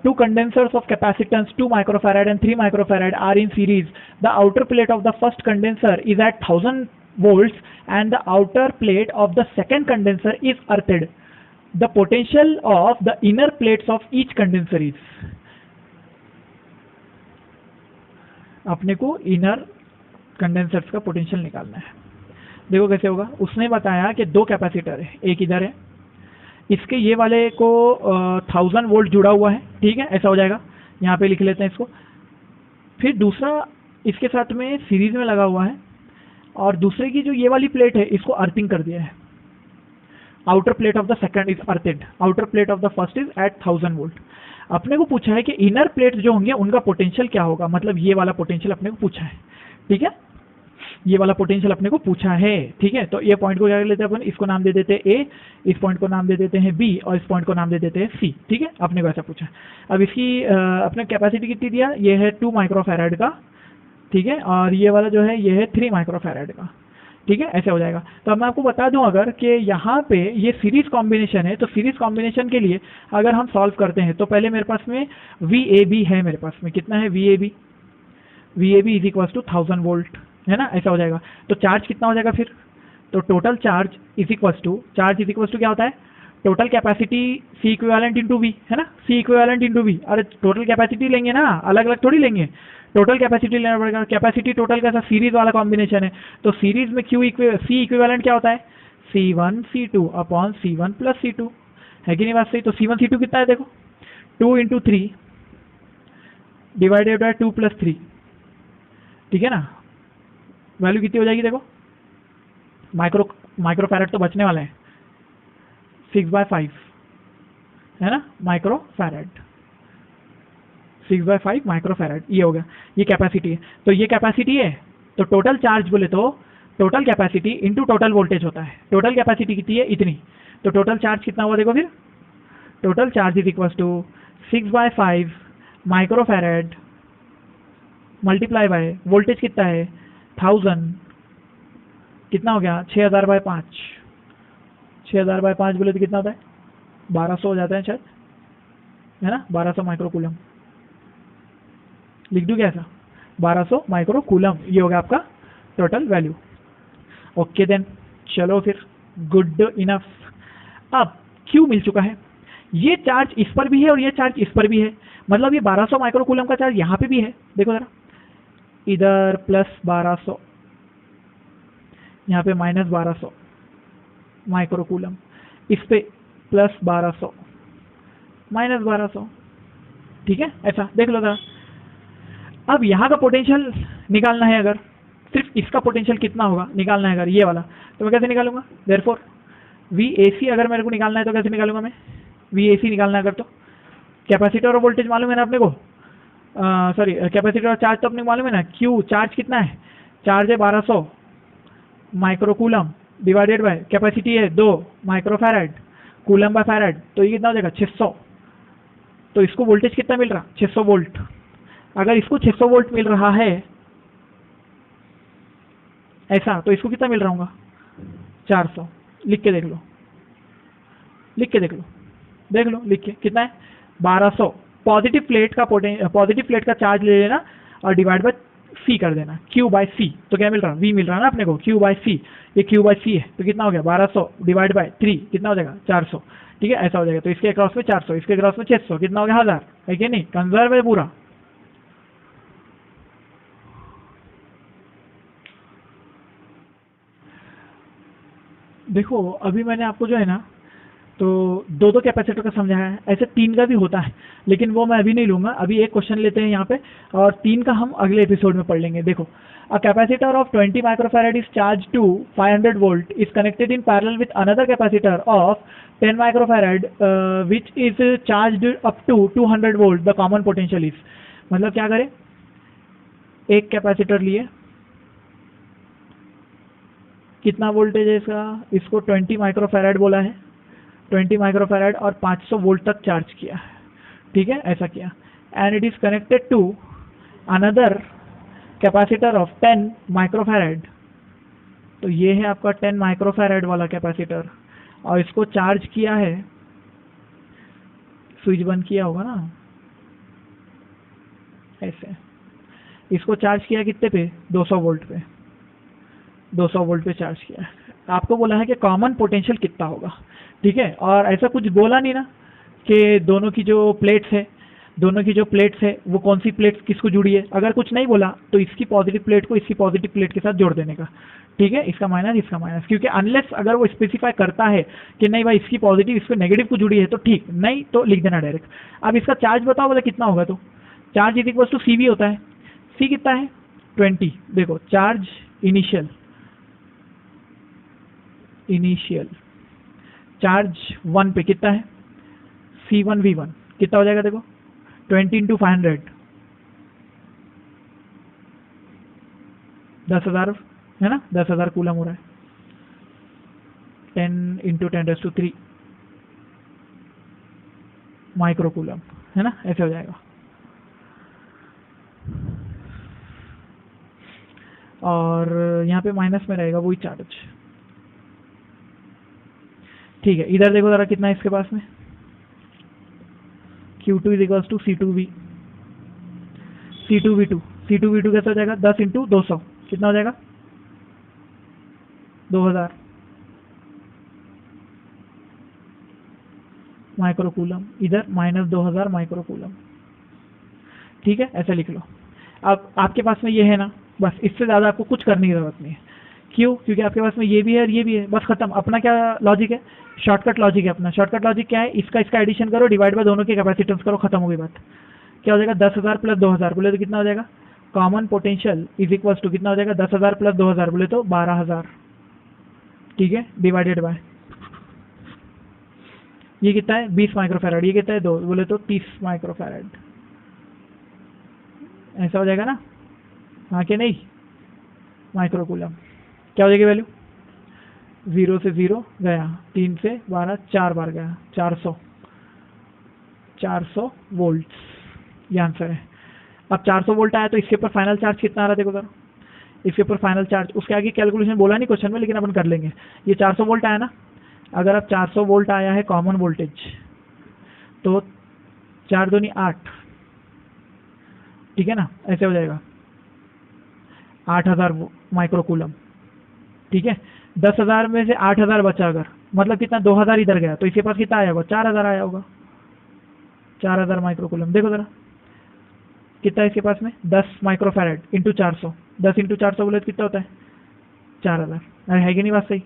two condensers of capacitance 2 microfarad and 3 microfarad are in series. The outer plate of the first condenser is at 1000 volts and the outer plate of the second condenser is earthed. The potential of the inner plates of each condenser is. अपने को inner condensers का potential निकालना है। देखो कैसे होगा, उसने बताया कि दो कैपेसिटर है, एक इधर है, इसके ये वाले को 1000 वोल्ट जुड़ा हुआ है। ठीक है, ऐसा हो जाएगा, यहाँ पे लिख लेते हैं इसको। फिर दूसरा इसके साथ में सीरीज में लगा हुआ है और दूसरे की जो ये वाली प्लेट है इसको अर्थिंग कर दिया है। Outer plate of the second is earthed, outer plate of the first is at 1000 volt. अपने को पूछा है कि इनर प्लेट जो होंगे उनका पोटेंशियल क्या होगा, मतलब ये वाला पोटेंशियल अपने को पूछा है। ठीक है, ये वाला पोटेंशियल अपने को पूछा है। ठीक है, तो ये पॉइंट को क्या कर लेते हैं अपन, इसको नाम दे देते हैं ए, इस पॉइंट को नाम दे देते हैं बी और इस पॉइंट को नाम दे देते हैं सी। ठीक है, अपने को ऐसा पूछा। अब इसकी अपने कैपेसिटी कितनी दिया, ये है 2 माइक्रोफैराड का। ठीक है, और ये वाला जो है ये है 3 माइक्रोफैराड का। ठीक है, ऐसे हो जाएगा। तो अब मैं आपको बता दूं अगर कि यहाँ पे ये सीरीज कॉम्बिनेशन है, तो सीरीज कॉम्बिनेशन के लिए अगर हम सॉल्व करते हैं तो पहले मेरे पास में VAB है, मेरे पास में कितना है VAB is equal to 1000 volt, है ना, ऐसा हो जाएगा। तो चार्ज कितना हो जाएगा फिर, तो total charge is equal to क्या होता है, total capacity C equivalent into V, है ना, C इक्विवेलेंट इंटू V। अरे टोटल कैपेसिटी लेंगे ना, अलग अलग थोड़ी लेंगे, टोटल कैपेसिटी लेना पड़ेगा। कैपेसिटी टोटल का सीरीज वाला कॉम्बिनेशन है, तो सीरीज में C इक्विवेलेंट क्या होता है, C1 C2 upon C1 plus C2, है कि नहीं बात सही। तो C1 C2 कितना है देखो, 2 इंटू 3 डिवाइडेड बाय 2 प्लस 3। ठीक है ना, वैल्यू कितनी हो जाएगी देखो, माइक्रोफैरड तो बचने वाला है 6/5, है ना, माइक्रोफैरड 6/5 माइक्रोफैरड, ये हो गया। ये कैपेसिटी है, तो ये कैपेसिटी है, तो टोटल चार्ज बोले तो total capacity into total voltage होता है। टोटल कैपेसिटी कितनी है, इतनी, तो टोटल चार्ज कितना हुआ देखो फिर, total charge is equal to 6/5 microfarad multiply by voltage कितना है 1000, कितना हो गया 6000/5, 6000/5 बोले तो कितना होता है 1200 हो जाता है शायद, है ना, 1200 माइक्रोकूलम लिख दूं क्या ऐसा, 1200 माइक्रोकूलम, ये हो गया आपका टोटल वैल्यू। ओके देन, चलो फिर, गुड इनफ। अब Q मिल चुका है, ये चार्ज इस पर भी है और ये चार्ज इस पर भी है, मतलब ये 1200 माइक्रोकूलम का चार्ज यहाँ पे भी है। देखो जरा, इधर प्लस 1200, यहाँ पे माइनस 1200 माइक्रोकूलम, इस पे प्लस 1200 माइनस 1200। ठीक है, ऐसा देख लो जरा। अब यहाँ का पोटेंशियल निकालना है, अगर सिर्फ इसका पोटेंशियल कितना होगा निकालना है अगर ये वाला, तो मैं कैसे निकालूंगा, देयरफॉर VAC अगर मेरे को निकालना है तो कैसे निकालूंगा मैं, VAC निकालना है अगर, तो कैपेसिटर और वोल्टेज मालूम है ना अपने को, सॉरी कैपेसिटर और चार्ज तो अपने को मालूम है ना। Q चार्ज कितना है, चार्ज है 1200 माइक्रोकूलम डिवाइडेड बाय कैपेसिटी है 2 माइक्रोफैरड कूलम बाय फैरड, तो ये कितना हो जाएगा 600। तो इसको वोल्टेज कितना मिल रहा 600 वोल्ट। अगर इसको 600 वोल्ट मिल रहा है ऐसा, तो इसको कितना मिल रहा होगा 400, लिख के देख लो, लिख के देख लो, देख लो लिख के, कितना है 1200। पॉजिटिव प्लेट का चार्ज ले लेना और डिवाइड बाय सी कर देना, Q बाय सी। तो क्या मिल रहा है, V मिल रहा है ना अपने को, Q बाय सी, ये Q बाय सी है, तो कितना हो गया 1200 डिवाइड बाय 3 कितना हो जाएगा 400। ठीक है, ऐसा हो जाएगा। तो इसके अक्रॉस में 400, इसके अक्रॉस में 600, कितना हो गया 1000, है कि नहीं, कंजर्व है पूरा। देखो अभी मैंने आपको जो है ना तो दो कैपेसिटर का समझाया है, ऐसे 3 का भी होता है, लेकिन वो मैं अभी नहीं लूंगा। अभी एक क्वेश्चन लेते हैं यहाँ पे, और 3 का हम अगले एपिसोड में पढ़ लेंगे। देखो, a capacitor of 20 microfarad is charge to 500 volt is connected in parallel with another capacitor of 10 microfarad which is charge up to 200 volt, the common potential is. मतलब क्या करें, एक कैपेसिटर लिए, कितना वोल्टेज है इसका, इसको 20 माइक्रोफैराड बोला है, 20 माइक्रोफैराड और 500 वोल्ट तक चार्ज किया है। ठीक है, ऐसा किया, and it is connected to another capacitor of 10 microfarad. तो ये है आपका 10 माइक्रोफैराड वाला कैपेसिटर, और इसको चार्ज किया है, स्विच बंद किया होगा ना ऐसे, इसको चार्ज किया कितने पे, 200 वोल्ट पे, 200 वोल्ट पे चार्ज किया है। आपको बोला है कि कॉमन पोटेंशियल कितना होगा। ठीक है, और ऐसा कुछ बोला नहीं ना कि दोनों की जो प्लेट्स है वो कौन सी प्लेट्स किसको जुड़ी है। अगर कुछ नहीं बोला तो इसकी पॉजिटिव प्लेट को इसकी पॉजिटिव प्लेट के साथ जोड़ देने का। ठीक है, इसका माइनस, क्योंकि अनलेस अगर वो स्पेसिफाई करता है कि नहीं भाई इसकी पॉजिटिव इसको नेगेटिव को जुड़ी है तो ठीक, नहीं तो लिख देना डायरेक्ट। अब इसका चार्ज बताओ बोले कितना होगा, तो charge is equal to CV होता है। C कितना है 20। देखो चार्ज इनिशियल चार्ज 1 पे कितना है, C1V1 कितना हो जाएगा, देखो 20 इंटू 500, 10,000 है ना, 10,000 कूलम हो रहा है, 10 इंटू 10⁻³ माइक्रो कूलम, है ना, ऐसे हो जाएगा। और यहाँ पे माइनस में रहेगा वही चार्ज। ठीक है, इधर देखो जरा कितना है इसके पास में, Q2 is equals to C2V, C2V2 कैसे हो जाएगा, 10 इंटू 200 कितना हो जाएगा 2000 माइक्रो कूलम, इधर माइनस 2000 माइक्रो कूलम। ठीक है, ऐसे लिख लो। अब आपके पास में ये है ना, बस इससे ज़्यादा आपको कुछ करने की जरूरत नहीं है। क्यों, क्योंकि आपके पास में ये भी है और ये भी है, बस खत्म। अपना क्या लॉजिक है, शॉर्टकट लॉजिक है अपना। शॉर्टकट लॉजिक क्या है, इसका एडिशन करो, डिवाइड बाय दोनों के कैपेसिटेंस करो, खत्म हो गई बात। क्या हो जाएगा 10,000 प्लस 2000 बोले तो कितना हो जाएगा, common potential is equal to कितना हो जाएगा 10,000 प्लस 2000 बोले तो 12,000। ठीक है, डिवाइडेड बाय ये कितना है 20 माइक्रोफैराड, ये कितना है 2 बोले तो 30 माइक्रोफैराड। ऐसा हो जाएगा ना, हाँ कि नहीं, माइक्रो कूलम। क्या हो जाएगी वैल्यू, 0 से 0 गया, 3 से 12 4 बार गया, 400 वोल्ट ये आंसर है। अब 400 वोल्ट आया तो इसके ऊपर फाइनल चार्ज कितना आ रहा है, देखो जरा इसके ऊपर फाइनल चार्ज, उसके आगे कैलकुलेशन बोला नहीं क्वेश्चन में, लेकिन अपन कर लेंगे। ये 400 वोल्ट आया ना, अगर अब 400 वोल्ट आया है कॉमन वोल्टेज, तो 4 दूनी 8, ठीक है ना, ऐसे हो जाएगा 8000 माइक्रो कूलम। ठीक है, 10,000 में से 8000 बचा, अगर मतलब कितना 2000 इधर गया, तो इसके पास कितना आया होगा 4000 आया होगा, 4000 माइक्रो कूलम। देखो जरा कितना है इसके पास में, 10 माइक्रोफैराड इंटू 400, 10 इंटू 400 बोले तो कितना होता है 4000। अरे है कि नहीं बात सही,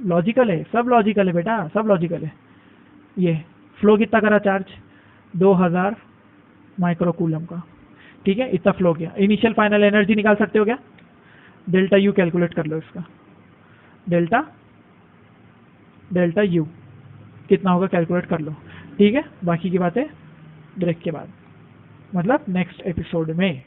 लॉजिकल है, सब लॉजिकल है बेटा, सब लॉजिकल है। ये फ्लो कितना करा चार्ज 2000 माइक्रो कूलम का। ठीक है, इतना फ्लो किया। इनिशियल फाइनल एनर्जी निकाल सकते हो क्या, डेल्टा यू कैलकुलेट कर लो इसका, डेल्टा यू कितना होगा कैलकुलेट कर लो। ठीक है, बाकी की बातें ब्रेक के बाद, मतलब नेक्स्ट एपिसोड में।